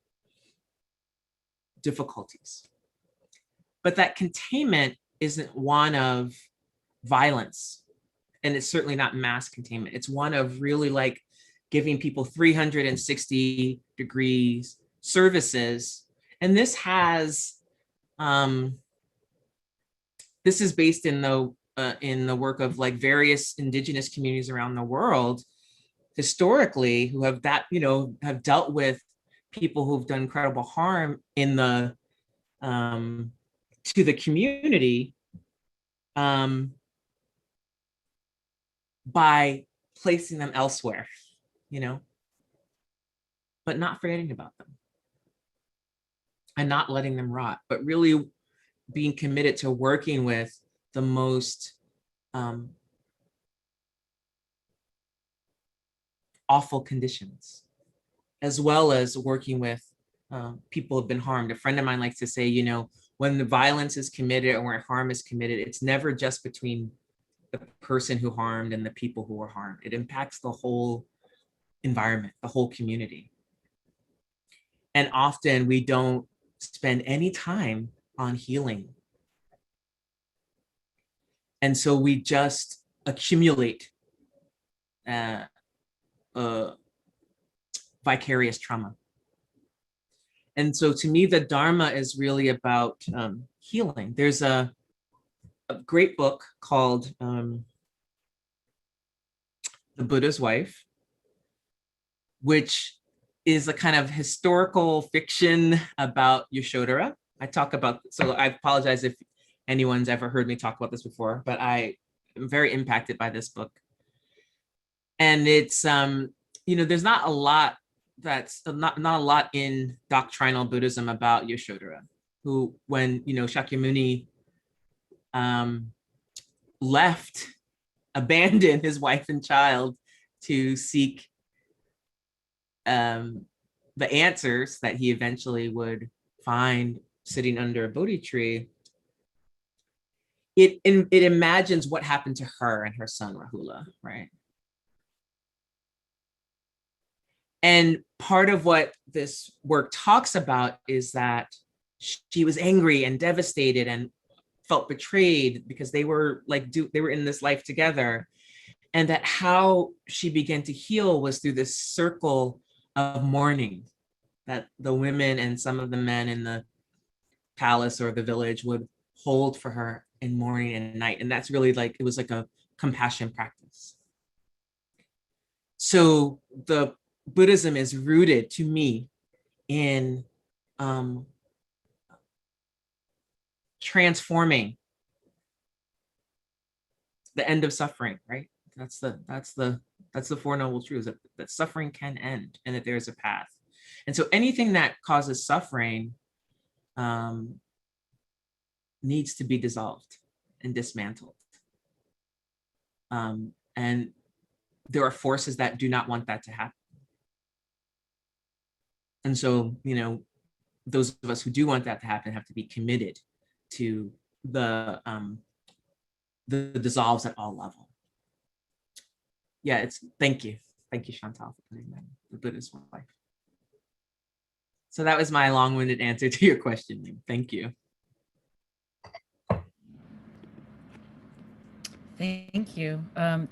difficulties. But that containment isn't one of violence, and it's certainly not mass containment. It's one of really like giving people 360 degrees services. And this has, this is based in the work of like various indigenous communities around the world historically who have that, you know, have dealt with people who've done incredible harm in the to the community by placing them elsewhere, you know, but not forgetting about them and not letting them rot, but really being committed to working with the most awful conditions, as well as working with people who have been harmed. A friend of mine likes to say, you know, when the violence is committed or when harm is committed, it's never just between the person who harmed and the people who were harmed. It impacts the whole environment, the whole community. And often we don't spend any time on healing. And so we just accumulate vicarious trauma. And so to me, the Dharma is really about healing. There's a great book called The Buddha's Wife, which is a kind of historical fiction about Yashodhara. I talk about, so I apologize if anyone's ever heard me talk about this before, but I am very impacted by this book. And it's, you know, there's not a lot not a lot in doctrinal Buddhism about Yashodhara, who, when, you know, Shakyamuni abandoned his wife and child to seek the answers that he eventually would find sitting under a Bodhi tree, it imagines what happened to her and her son Rahula, right? And part of what this work talks about is that she was angry and devastated and felt betrayed because they were like, they were in this life together. And that how she began to heal was through this circle of mourning that the women and some of the men in the palace or the village would hold for her in morning and night. And that's really like, it was like a compassion practice. So the Buddhism is rooted, to me, in transforming the end of suffering, right? That's the Four Noble Truths, that suffering can end and that there's a path. And so anything that causes suffering needs to be dissolved and dismantled. And there are forces that do not want that to happen. And so, you know, those of us who do want that to happen have to be committed to the dissolves at all levels. Yeah, thank you, Chantal, for putting that in, The Buddha's Wife. So that was my long-winded answer to your question. Thank you. Thank you.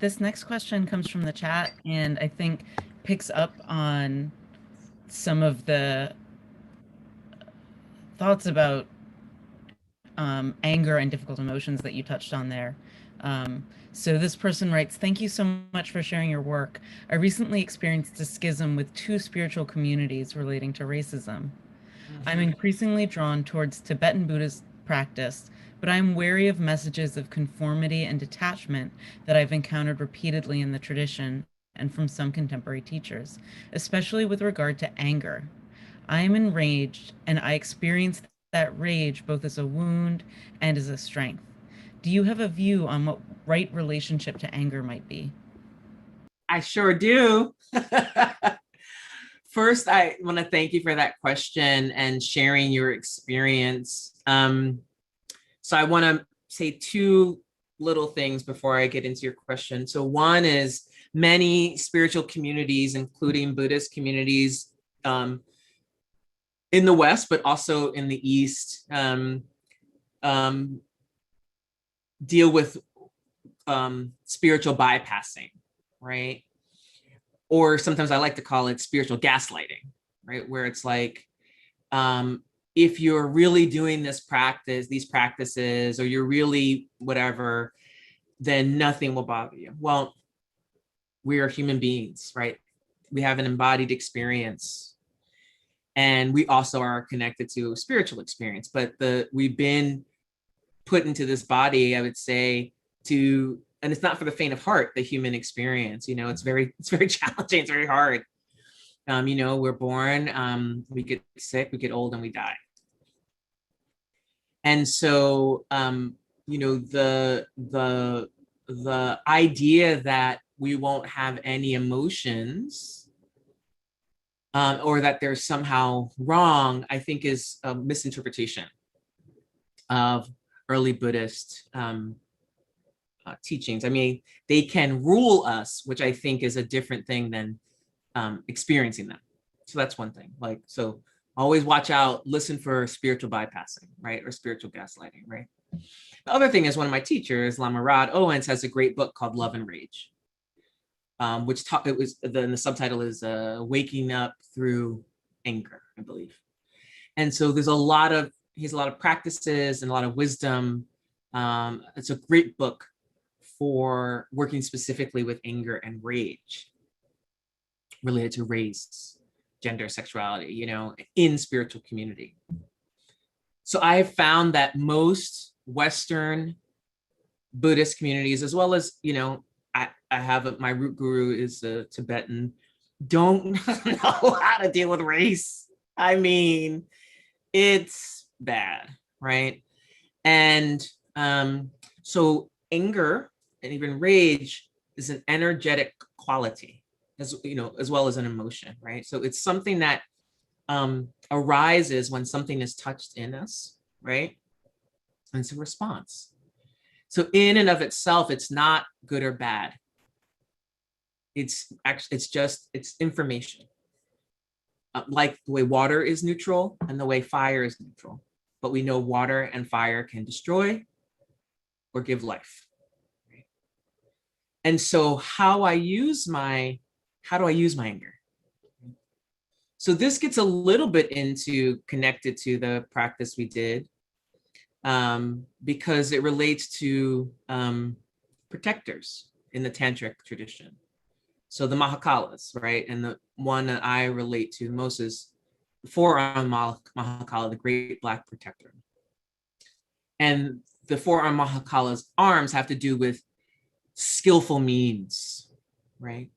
This next question comes from the chat and I think picks up on some of the thoughts about anger and difficult emotions that you touched on there. So this person writes, thank you so much for sharing your work. I recently experienced a schism with two spiritual communities relating to racism. I'm increasingly drawn towards Tibetan Buddhist practice, but I'm wary of messages of conformity and detachment that I've encountered repeatedly in the tradition, and from some contemporary teachers, especially with regard to anger. I am enraged, and I experience that rage both as a wound and as a strength. Do you have a view on what right relationship to anger might be? I sure do. First, I want to thank you for that question and sharing your experience. So I want to say two little things before I get into your question. So one is many spiritual communities, including Buddhist communities in the West, but also in the East, deal with spiritual bypassing, right? Or sometimes I like to call it spiritual gaslighting, right? Where it's like, if you're really doing this practice, these practices, or you're really whatever, then nothing will bother you. Well, we are human beings, right? We have an embodied experience. And we also are connected to a spiritual experience, but we've been put into this body, I would say, and it's not for the faint of heart, the human experience, it's very challenging, it's very hard. We're born, we get sick, we get old, and we die. And so, the idea that we won't have any emotions, or that they're somehow wrong, I think is a misinterpretation of early Buddhist teachings. I mean, they can rule us, which I think is a different thing than experiencing them. So that's one thing. So always watch out, listen for spiritual bypassing, right? Or spiritual gaslighting, right? The other thing is, one of my teachers, Lama Rod Owens, has a great book called Love and Rage, which the subtitle is Waking Up Through Anger, I believe. And so he has a lot of practices and a lot of wisdom. It's a great book for working specifically with anger and rage related to race, gender, sexuality, in spiritual community. So I have found that most Western Buddhist communities, as well as, I have my root guru is a Tibetan, don't know how to deal with race. I mean, it's bad, right? And so anger and even rage is an energetic quality, as well as an emotion, right? So it's something that arises when something is touched in us, right? And it's a response. So in and of itself, it's not good or bad. It's information. Like the way water is neutral and the way fire is neutral. But we know water and fire can destroy or give life. Right? And so how do I use my anger? So this gets a little bit connected to the practice we did, because it relates to protectors in the tantric tradition. So the Mahakalas, right? And the one that I relate to most is the four-armed Mahakala, the great black protector. And the four-armed Mahakala's arms have to do with skillful means, right?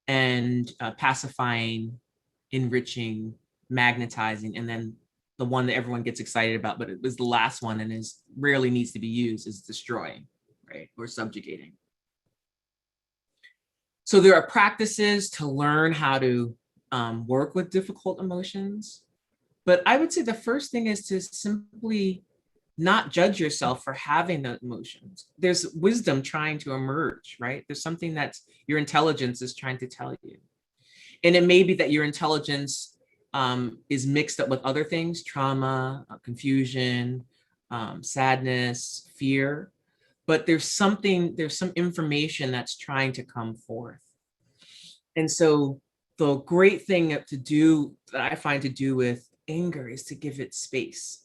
And pacifying, enriching, magnetizing, and then the one that everyone gets excited about, but it was the last one and rarely needs to be used, is destroying, right? Or subjugating. So there are practices to learn how to work with difficult emotions. But I would say the first thing is to simply not judge yourself for having the emotions. There's wisdom trying to emerge, right? There's something that your intelligence is trying to tell you. And it may be that your intelligence is mixed up with other things, trauma, confusion, sadness, fear. But there's some information that's trying to come forth. And so the great thing that I find to do with anger is to give it space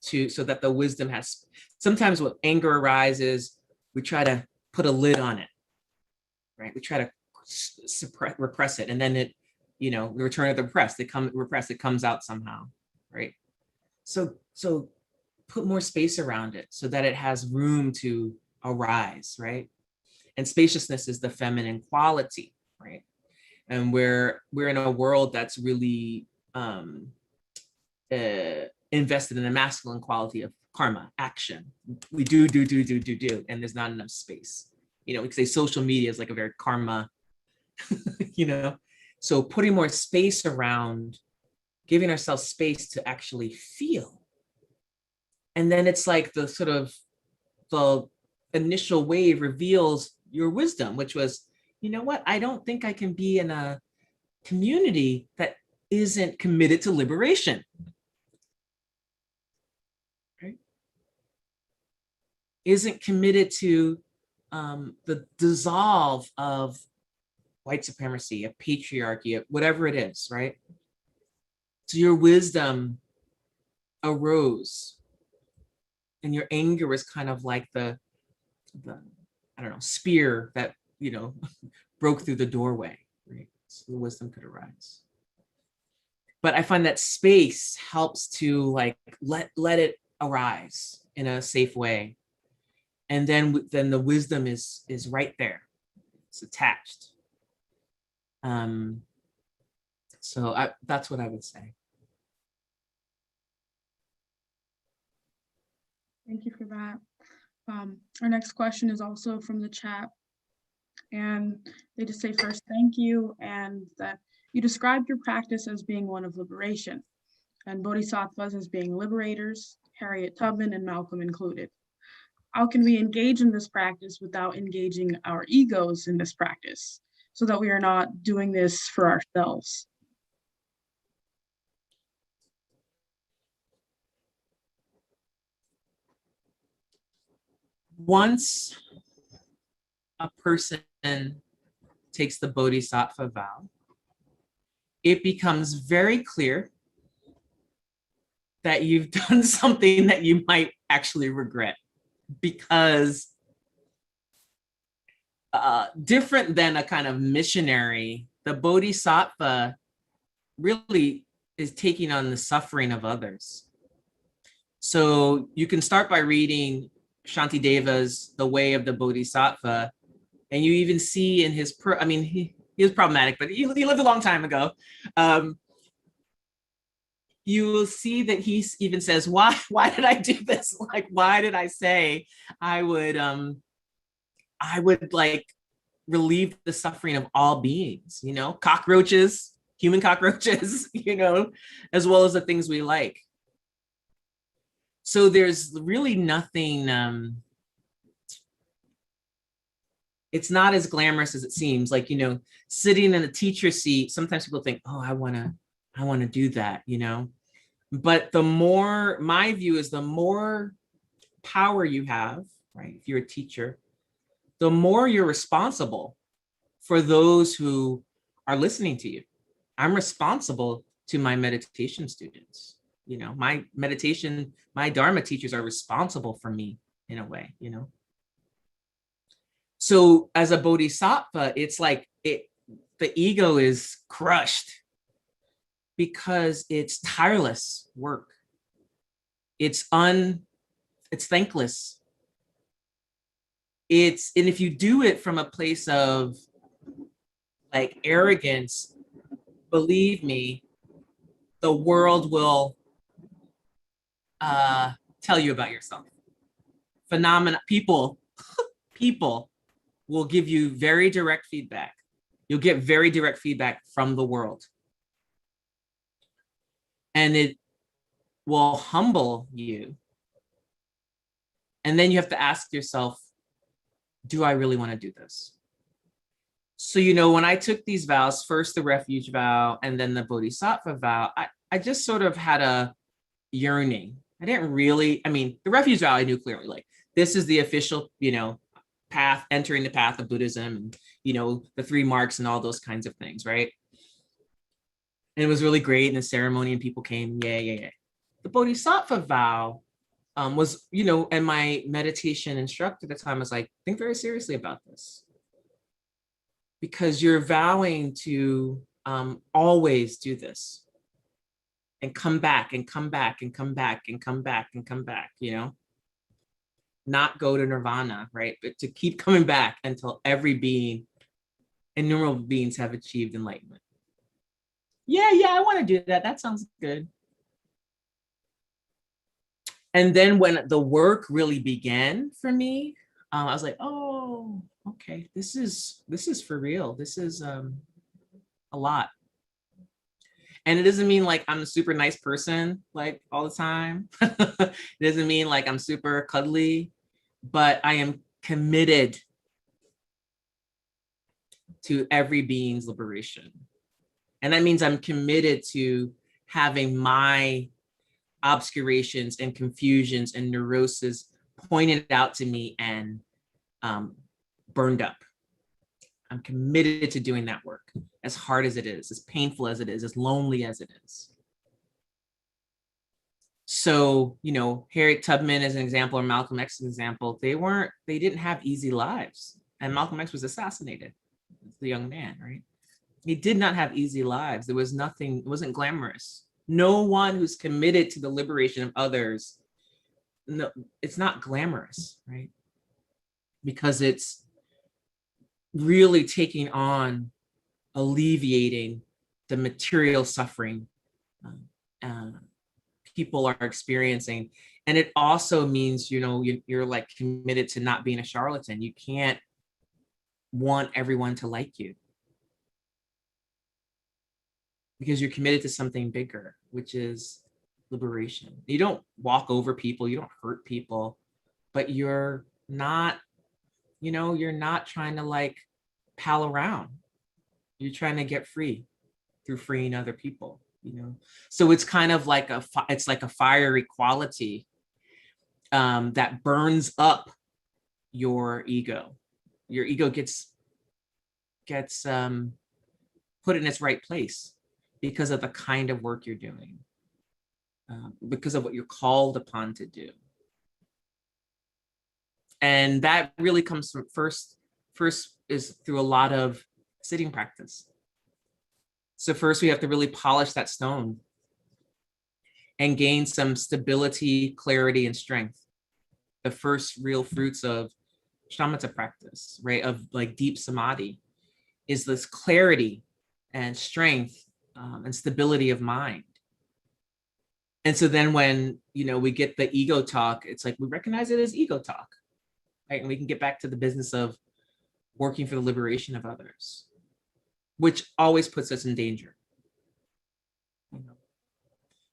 so that the wisdom has. Sometimes when anger arises, we try to put a lid on it, right? We try to repress it, and then it, the return of the repressed, it comes out somehow, right? So put more space around it so that it has room to arise, right? And spaciousness is the feminine quality, right? And we're in a world that's really invested in the masculine quality of karma, action. We do, and there's not enough space. You know, we could say social media is like a very karma, you know? So putting more space around, giving ourselves space to actually feel. And then it's like the sort of the initial wave reveals your wisdom, which was, you know what? I don't think I can be in a community that isn't committed to liberation. Right? Isn't committed to the dissolve of white supremacy, of patriarchy, of whatever it is, right? So your wisdom arose, and your anger was kind of like the I don't know, spear that, you know, broke through the doorway, right? So the wisdom could arise. But I find that space helps to like let it arise in a safe way, and then the wisdom is right there. It's attached. So that's what I would say. Thank you for that. Our next question is also from the chat, and they just say first, thank you, and that you described your practice as being one of liberation, and bodhisattvas as being liberators, Harriet Tubman and Malcolm included. How can we engage in this practice without engaging our egos in this practice, so that we are not doing this for ourselves? Once a person takes the bodhisattva vow, it becomes very clear that you've done something that you might actually regret, because different than a kind of missionary, the bodhisattva really is taking on the suffering of others. So you can start by reading Shantideva's The Way of the Bodhisattva, and you even see in his, he was problematic, but he lived a long time ago. You will see that he even says, why did I do this? Like, why did I say I would like relieve the suffering of all beings, you know, cockroaches, human cockroaches, you know, as well as the things we like. So there's really nothing, it's not as glamorous as it seems. Like, you know, sitting in a teacher seat, sometimes people think, oh, I wanna do that, you know? But the more, my view is the more power you have, right? If you're a teacher, the more you're responsible for those who are listening to you. I'm responsible to my meditation students. You know, my meditation, my Dharma teachers are responsible for me in a way, you know? So as a bodhisattva, it's like the ego is crushed because it's tireless work. It's thankless. And if you do it from a place of like arrogance, believe me, the world will tell you about yourself. People will give you very direct feedback. You'll get very direct feedback from the world. And it will humble you. And then you have to ask yourself, do I really want to do this? So, you know, when I took these vows, first the refuge vow and then the bodhisattva vow, I just sort of had a yearning. I didn't really, the refuge vow I knew clearly, like, this is the official, you know, path, entering the path of Buddhism, and, you know, the 3 marks and all those kinds of things, right? And it was really great in the ceremony and people came, yay. The bodhisattva vow was, you know, and my meditation instructor at the time was like, think very seriously about this. Because you're vowing to always do this and come back and come back and come back and come back and come back, you know? not go to nirvana, right? But to keep coming back until every being, innumerable beings have achieved enlightenment. Yeah, I want to do that. That sounds good. And then when the work really began for me, I was like, oh, okay, this is for real. This is a lot. And it doesn't mean like I'm a super nice person like all the time. It doesn't mean like I'm super cuddly, but I am committed to every being's liberation. And that means I'm committed to having my obscurations and confusions and neuroses pointed out to me and burned up. I'm committed to doing that work, as hard as it is, as painful as it is, as lonely as it is. So, you know, Harriet Tubman as an example, or Malcolm X as an example, they didn't have easy lives. And Malcolm X was assassinated, the young man, right? He did not have easy lives. There was nothing, it wasn't glamorous. No one who's committed to the liberation of others, no, it's not glamorous, right? Because it's really taking on alleviating the material suffering people are experiencing. And it also means, you know, you're like committed to not being a charlatan. You can't want everyone to like you, because you're committed to something bigger, which is liberation. You don't walk over people, you don't hurt people, but you're not, you know, you're not trying to like pal around. You're trying to get free through freeing other people, you know? So it's kind of like it's like a fiery quality that burns up your ego. Your ego gets put in its right place because of the kind of work you're doing, because of what you're called upon to do. And that really comes from first is through a lot of sitting practice. So first we have to really polish that stone and gain some stability, clarity, and strength. The first real fruits of shamatha practice, right? Of like deep samadhi is this clarity and strength and stability of mind. And so then when, you know, we get the ego talk, it's like we recognize it as ego talk, right? And we can get back to the business of working for the liberation of others, which always puts us in danger.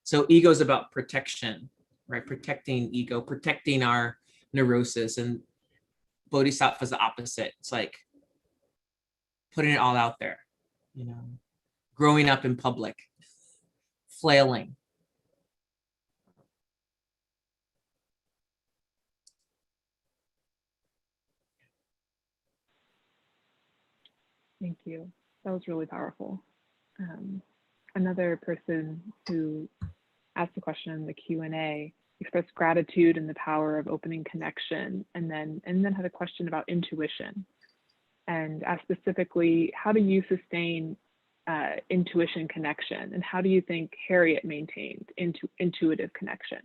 So ego is about protection, right? Protecting ego, protecting our neurosis, and bodhisattva is the opposite. It's like putting it all out there, you know, growing up in public, flailing. Thank you. That was really powerful. Another person who asked the question in the Q&A expressed gratitude and the power of opening connection, and then had a question about intuition, and asked specifically, how do you sustain intuition connection, and how do you think Harriet maintained intuitive connection?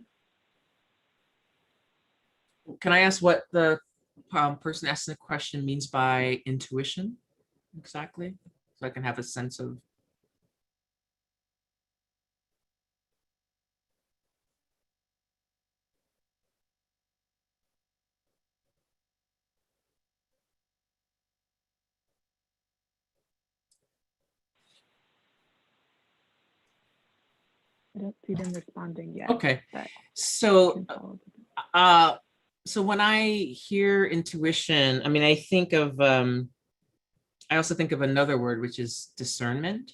Can I ask what the person asking the question means by intuition exactly, so I can have a sense of? I don't see them responding yet. Okay, so so when I hear intuition, I mean, I think of I also think of another word, which is discernment,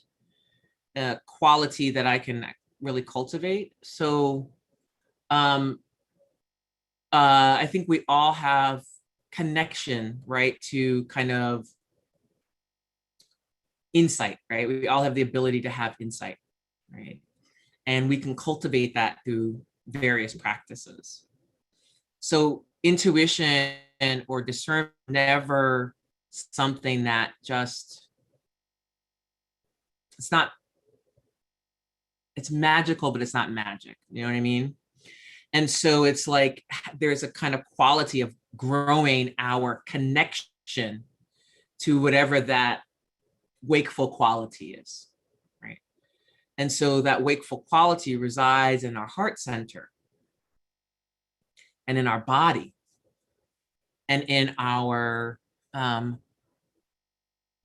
a quality that I can really cultivate. So I think we all have connection, right, to kind of insight, right? We all have the ability to have insight, right? And we can cultivate that through various practices. So intuition or discernment, never something that just, it's magical, but it's not magic. You know what I mean? And so it's like there's a kind of quality of growing our connection to whatever that wakeful quality is, right? And so that wakeful quality resides in our heart center and in our body and in our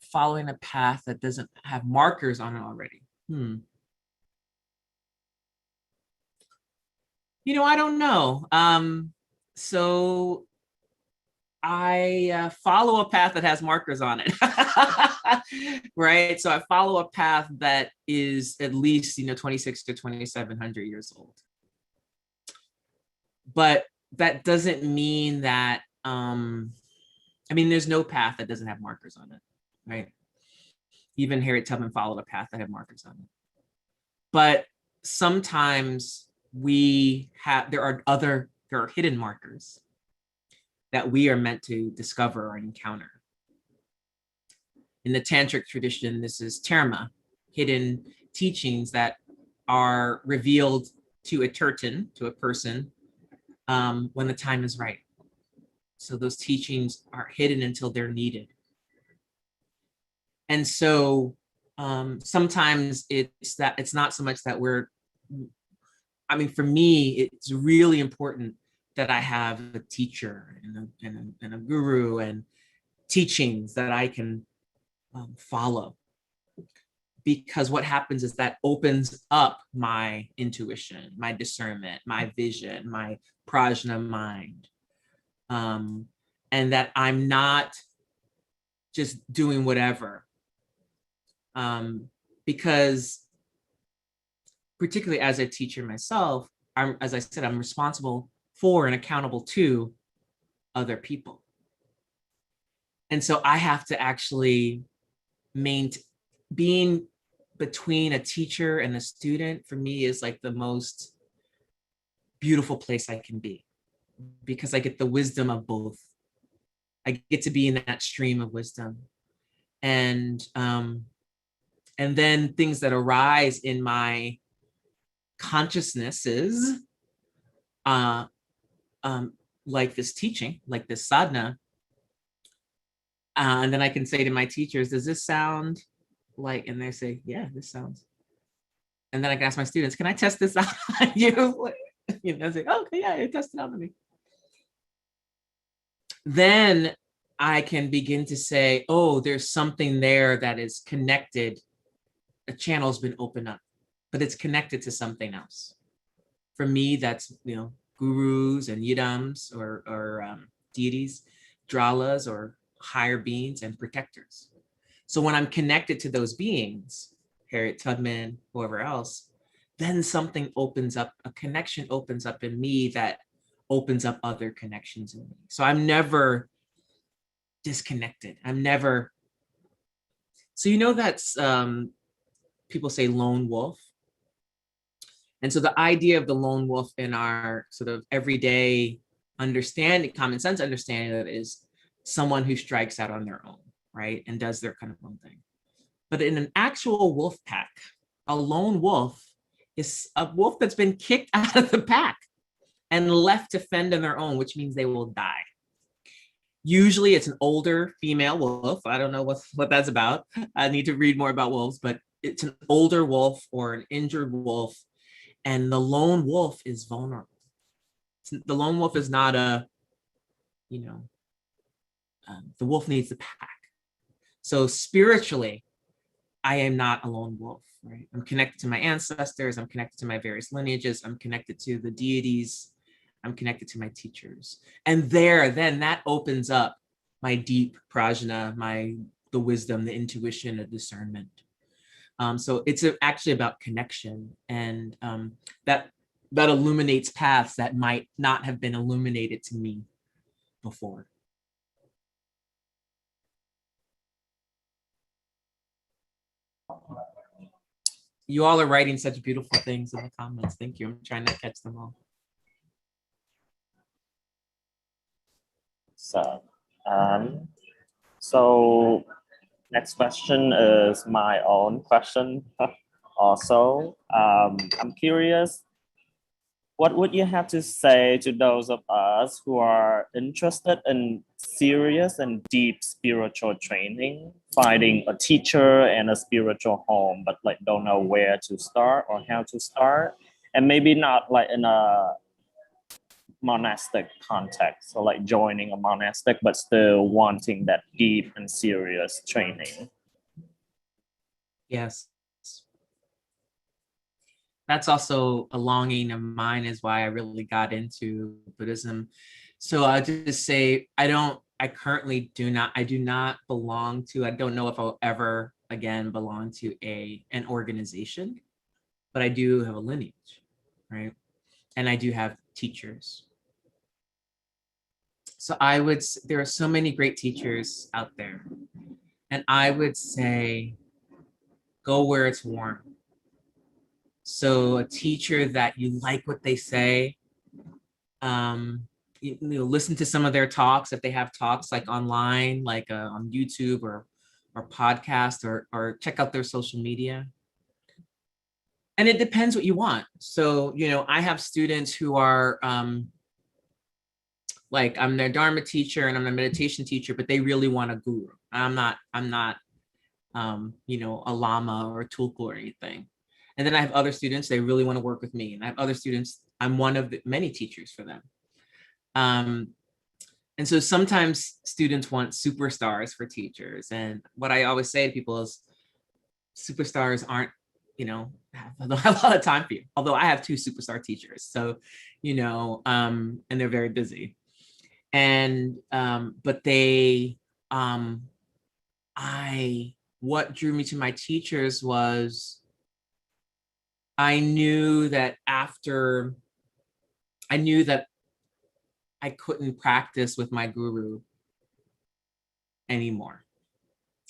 following a path that doesn't have markers on it already. You know, I don't know. So I follow a path that has markers on it, right? So I follow a path that is at least, 26 to 2,700 years old. But that doesn't mean that, there's no path that doesn't have markers on it, right? Even Harriet Tubman followed a path that had markers on it. But sometimes there are hidden markers that we are meant to discover or encounter. In the tantric tradition, this is terma, hidden teachings that are revealed to a terton, to a person, when the time is right. So those teachings are hidden until they're needed. And so sometimes it's not so much that for me, it's really important that I have a teacher and a guru and teachings that I can follow. Because what happens is that opens up my intuition, my discernment, my vision, my prajna mind. And that I'm not just doing whatever. Because particularly as a teacher myself, as I said, I'm responsible for and accountable to other people. And so I have to actually being between a teacher and a student, for me, is like the most beautiful place I can be, because I get the wisdom of both. I get to be in that stream of wisdom. And then things that arise in my consciousnesses, like this teaching, like this sadhana. And then I can say to my teachers, does this sound like, and they say, yeah, this sounds. And then I can ask my students, can I test this out on you? I say, oh, okay, yeah, test it out on me. Then I can begin to say, oh, there's something there that is connected. A channel's been opened up, but it's connected to something else. For me, that's, gurus and yidams or deities, dralas or higher beings and protectors. So when I'm connected to those beings, Harriet Tubman, whoever else, then something opens up, a connection opens up in me that opens up other connections in me. So I'm never disconnected. I'm never, so that's, people say lone wolf. And so the idea of the lone wolf in our sort of everyday understanding, common sense understanding of it, is someone who strikes out on their own, right? And does their kind of own thing. But in an actual wolf pack, a lone wolf is a wolf that's been kicked out of the pack and left to fend on their own, which means they will die. Usually it's an older female wolf. I don't know what that's about. I need to read more about wolves, but it's an older wolf or an injured wolf. And the lone wolf is vulnerable. The lone wolf is not the wolf needs the pack. So spiritually, I am not a lone wolf, right? I'm connected to my ancestors. I'm connected to my various lineages. I'm connected to the deities. I'm connected to my teachers. And then that opens up my deep prajna, the wisdom, the intuition, the discernment. So it's actually about connection, and that illuminates paths that might not have been illuminated to me before. You all are writing such beautiful things in the comments. Thank you. I'm trying to catch them all. So next question is my own question. Also, I'm curious, what would you have to say to those of us who are interested in serious and deep spiritual training, finding a teacher and a spiritual home, but like don't know where to start or how to start, and maybe not like in a monastic context, so like joining a monastic, but still wanting that deep and serious training? Yes. That's also a longing of mine, is why I really got into Buddhism. So I'll just say, I do not belong to, I don't know if I'll ever again belong to an organization, but I do have a lineage, right? And I do have teachers. So there are so many great teachers out there. And I would say, go where it's warm. So a teacher that you like what they say, listen to some of their talks if they have talks like online, like on YouTube or podcast, or check out their social media. And it depends what you want. So, I have students who are like, I'm their Dharma teacher and I'm a meditation teacher, but they really want a guru. I'm not a lama or a tulku or anything. And then I have other students, they really want to work with me. And I have other students, I'm one of the many teachers for them. And so sometimes students want superstars for teachers. And what I always say to people is, superstars aren't, I don't have a lot of time for you. Although I have 2 superstar teachers. So, and they're very busy. And, but what drew me to my teachers was, I knew that I couldn't practice with my guru anymore,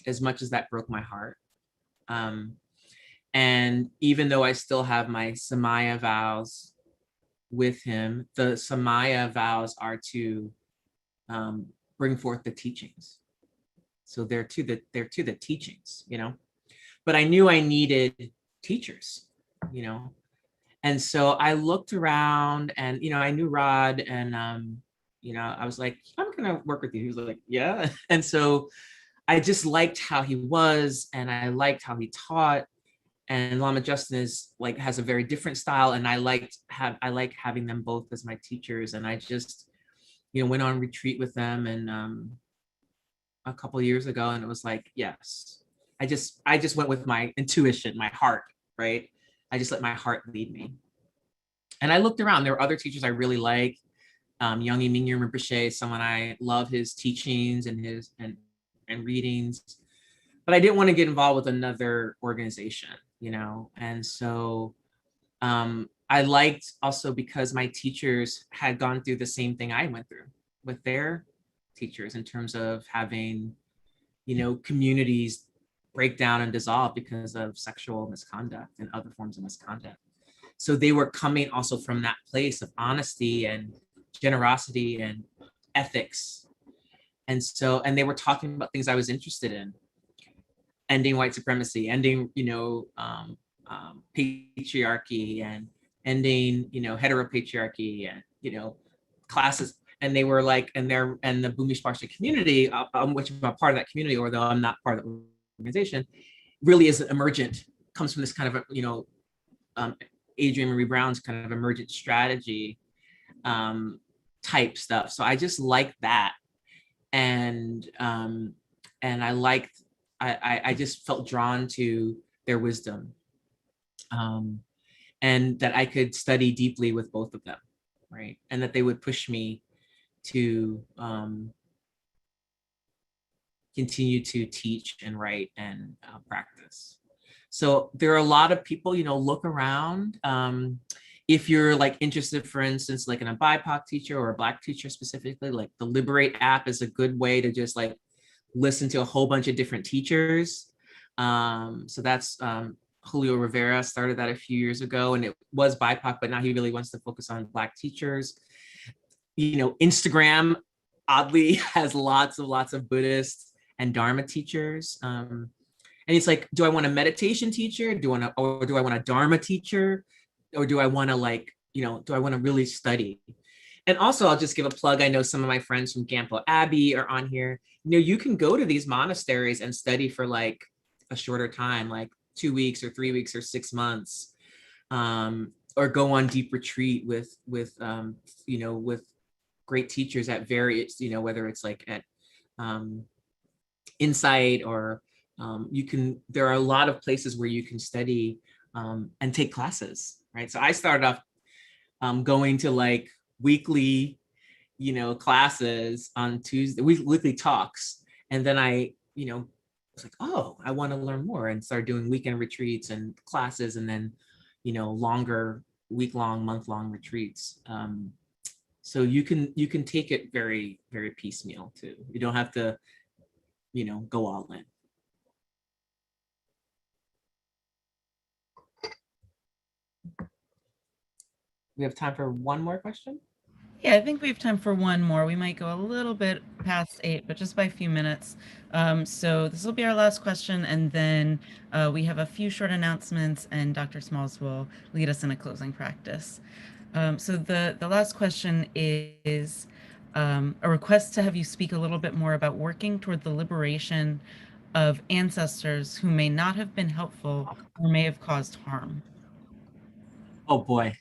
as much as that broke my heart. And even though I still have my Samaya vows with him, the Samaya vows are to bring forth the teachings. So they're to the teachings, But I knew I needed teachers, And so I looked around, and I knew Rod, and I was like, I'm gonna work with you. He was like, yeah. And so I just liked how he was, and I liked how he taught. And Lama Justin has a very different style, and I like having them both as my teachers. And I just went on retreat with them, and a couple of years ago, and it was like, yes, I just went with my intuition, my heart, right? I just let my heart lead me. And I looked around, there were other teachers I really like. Youngie Mingyur Rinpoche, someone I love his teachings and his and readings, but I didn't want to get involved with another organization, And so I liked also, because my teachers had gone through the same thing I went through with their teachers, in terms of having, communities break down and dissolve because of sexual misconduct and other forms of misconduct. So they were coming also from that place of honesty and generosity and ethics. And they were talking about things I was interested in: ending white supremacy, ending, patriarchy, and ending, heteropatriarchy, and, classes. And they were like, and the Bhumi Sparsha community, which I'm a part of that community, although I'm not part of the organization, really is emergent, comes from this kind of, Adrienne Marie Brown's kind of emergent strategy type stuff. So I just liked that. And I just felt drawn to their wisdom, and that I could study deeply with both of them, right? And that they would push me to continue to teach and write and practice. So there are a lot of people, look around. If you're interested, for instance, in a BIPOC teacher or a Black teacher specifically, the Liberate app is a good way to just listen to a whole bunch of different teachers. So that's Julio Rivera started that a few years ago, and it was BIPOC, but now he really wants to focus on Black teachers. Instagram oddly has lots of Buddhist and Dharma teachers. And it's like, do I want a meditation teacher? Do I want a Dharma teacher? Or do I want to do I want to really study? And also, I'll just give a plug. I know some of my friends from Gampo Abbey are on here. You can go to these monasteries and study for like a shorter time, like 2 weeks or 3 weeks or 6 months, or go on deep retreat with great teachers at various, whether it's like at Insight or there are a lot of places where you can study and take classes, right? So I started off going to like weekly, classes on Tuesday, weekly talks. And then I, was like, oh, I want to learn more, and started doing weekend retreats and classes, and then, longer week-long, month-long retreats. So you can take it very, very piecemeal too. You don't have to, go all in. We have time for one more question. Yeah, I think we have time for one more. We might go a little bit past 8, but just by a few minutes. So this will be our last question, and then we have a few short announcements, and Dr. Smalls will lead us in a closing practice. So the last question is a request to have you speak a little bit more about working toward the liberation of ancestors who may not have been helpful or may have caused harm. Oh boy.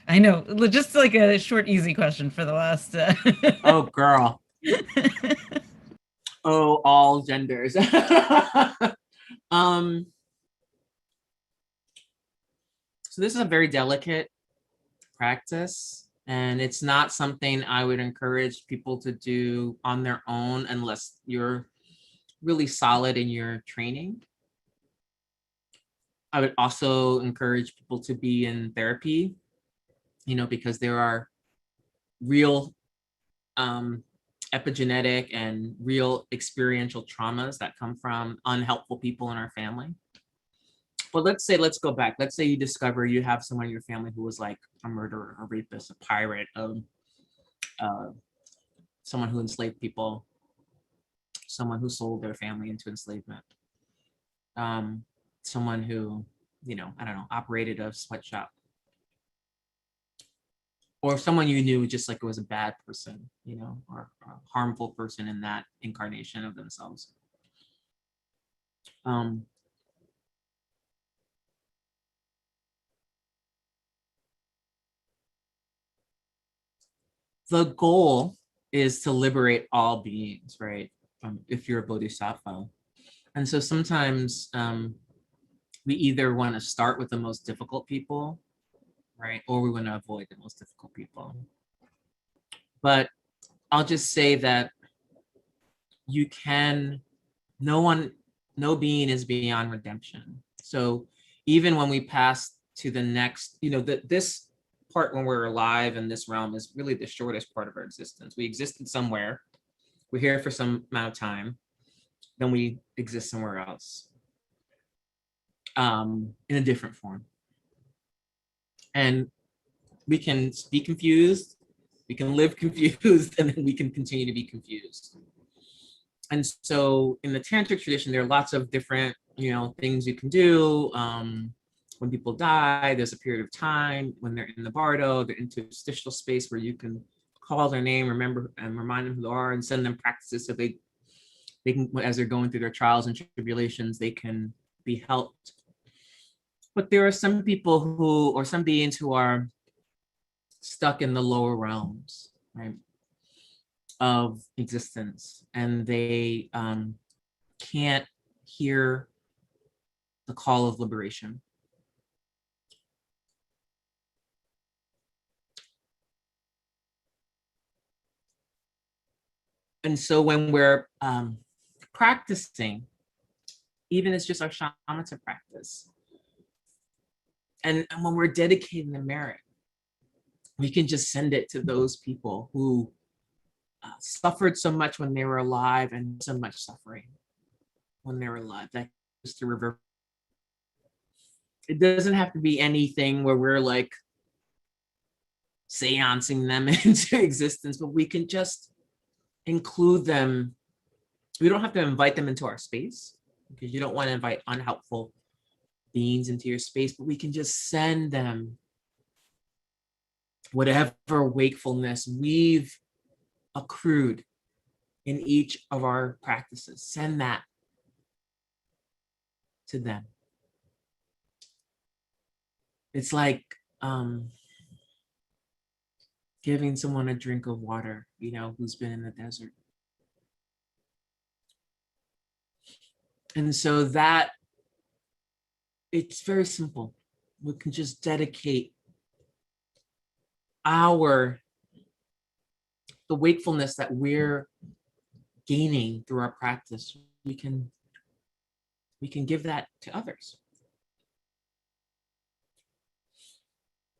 I know, just like a short, easy question for the last. Oh, girl. Oh, all genders. So this is a very delicate practice, and it's not something I would encourage people to do on their own unless you're really solid in your training. I would also encourage people to be in therapy, because there are real epigenetic and real experiential traumas that come from unhelpful people in our family. But let's go back. Let's say you discover you have someone in your family who was like a murderer, a rapist, a pirate, someone who enslaved people, someone who sold their family into enslavement, someone who, operated a sweatshop. Or someone you knew just like it was a bad person, or a harmful person in that incarnation of themselves. The goal is to liberate all beings, right? If you're a bodhisattva. And so sometimes we either want to start with the most difficult people, right? Or we want to avoid the most difficult people. But I'll just say that no being is beyond redemption. So even when we pass to the next, this part when we're alive in this realm is really the shortest part of our existence. We existed somewhere, we're here for some amount of time, then we exist somewhere else in a different form. And we can be confused, we can live confused, and then we can continue to be confused. And so in the tantric tradition, there are lots of different, things you can do. When people die, there's a period of time when they're in the bardo, the interstitial space where you can call their name, remember and remind them who they are, and send them practices so they can, as they're going through their trials and tribulations, they can be helped. But there are some people or some beings who are stuck in the lower realms, right, of existence, and they can't hear the call of liberation. And so when we're practicing, even it's just our shamatha practice, and when we're dedicating the merit, we can just send it to those people who suffered so much when they were alive, and so much suffering when they were alive. That goes to reverse. It doesn't have to be anything where we're like seancing them into existence, but we can just include them. We don't have to invite them into our space, because you don't want to invite unhelpful beings into your space, but we can just send them whatever wakefulness we've accrued in each of our practices, send that to them. It's like giving someone a drink of water, you know, who's been in the desert. And so that, it's very simple. We can just dedicate the wakefulness that we're gaining through our practice. We can give that to others.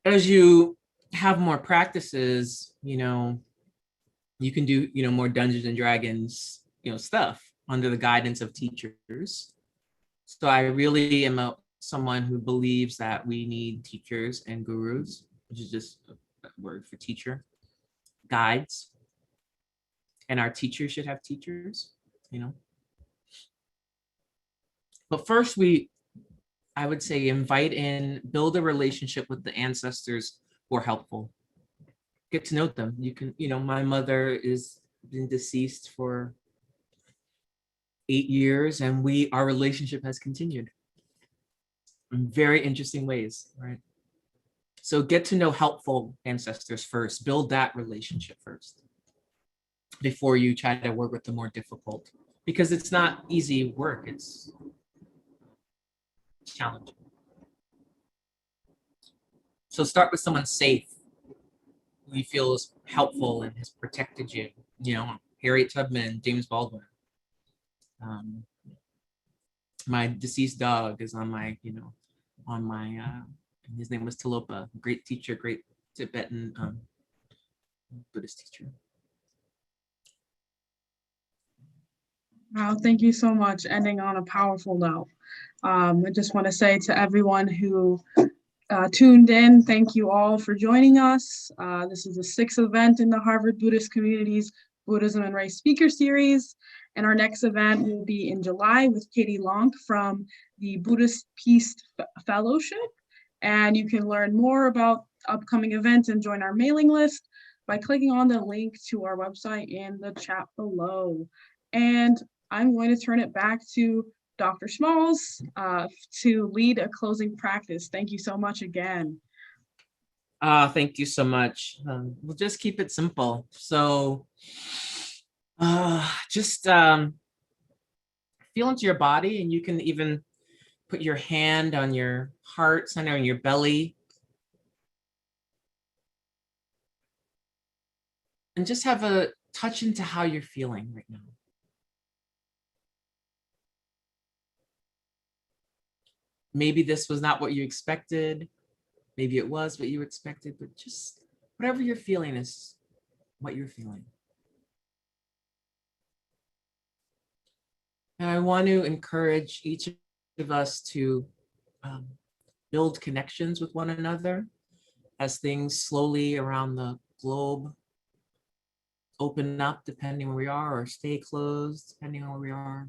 As you have more practices, you know, you can do, you know, more Dungeons and Dragons, you know, stuff under the guidance of teachers. So I really am someone who believes that we need teachers and gurus, which is just a word for teacher, guides. And our teachers should have teachers, you know. But first I would say invite in, build a relationship with the ancestors who are helpful. Get to know them. You can, you know, my mother is been deceased for 8 years, and our relationship has continued in very interesting ways, right? So get to know helpful ancestors first, build that relationship first before you try to work with the more difficult, because it's not easy work, it's challenging. So start with someone safe, who you feel is helpful and has protected you. You know, Harriet Tubman, James Baldwin. My deceased dog is on my, you know, his name was Tilopa, great teacher, great Tibetan Buddhist teacher. Wow, thank you so much. Ending on a powerful note. I just want to say to everyone who tuned in, thank you all for joining us. This is the 6th event in the Harvard Buddhist Community's Buddhism and Race Speaker Series. And our next event will be in July with Katie Lonk from the Buddhist Peace Fellowship. And you can learn more about upcoming events and join our mailing list by clicking on the link to our website in the chat below. And I'm going to turn it back to Dr. Smalls to lead a closing practice. Thank you so much again. Thank you so much. We'll just keep it simple. So just feel into your body, and you can even put your hand on your heart, center on your belly. And just have a touch into how you're feeling right now. Maybe this was not what you expected. Maybe it was what you expected, but just whatever you're feeling is what you're feeling. And I want to encourage each of us to build connections with one another as things slowly around the globe open up, depending where we are, or stay closed, depending on where we are.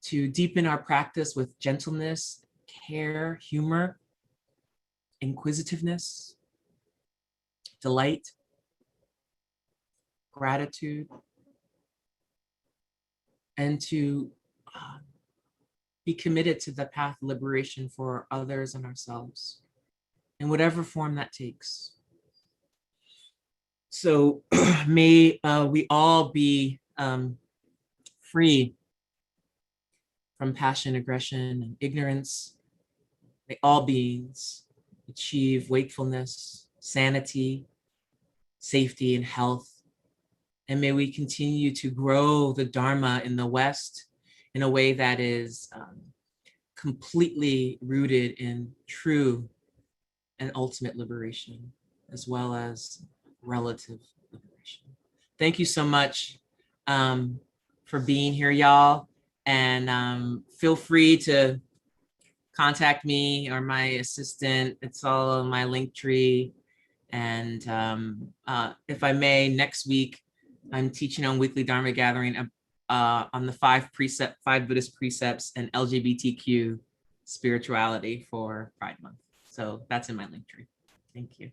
To deepen our practice with gentleness, care, humor, inquisitiveness, delight, gratitude, and to be committed to the path of liberation for others and ourselves, in whatever form that takes. So may we all be free from passion, aggression, and ignorance. May all beings achieve wakefulness, sanity, safety, and health. And may we continue to grow the Dharma in the West in a way that is completely rooted in true and ultimate liberation, as well as relative liberation. Thank you so much for being here, y'all. And feel free to contact me or my assistant. It's all on my link tree. And if I may, next week, I'm teaching on weekly Dharma gathering on the 5 Buddhist precepts and LGBTQ spirituality for Pride Month. So that's in my link tree. Thank you.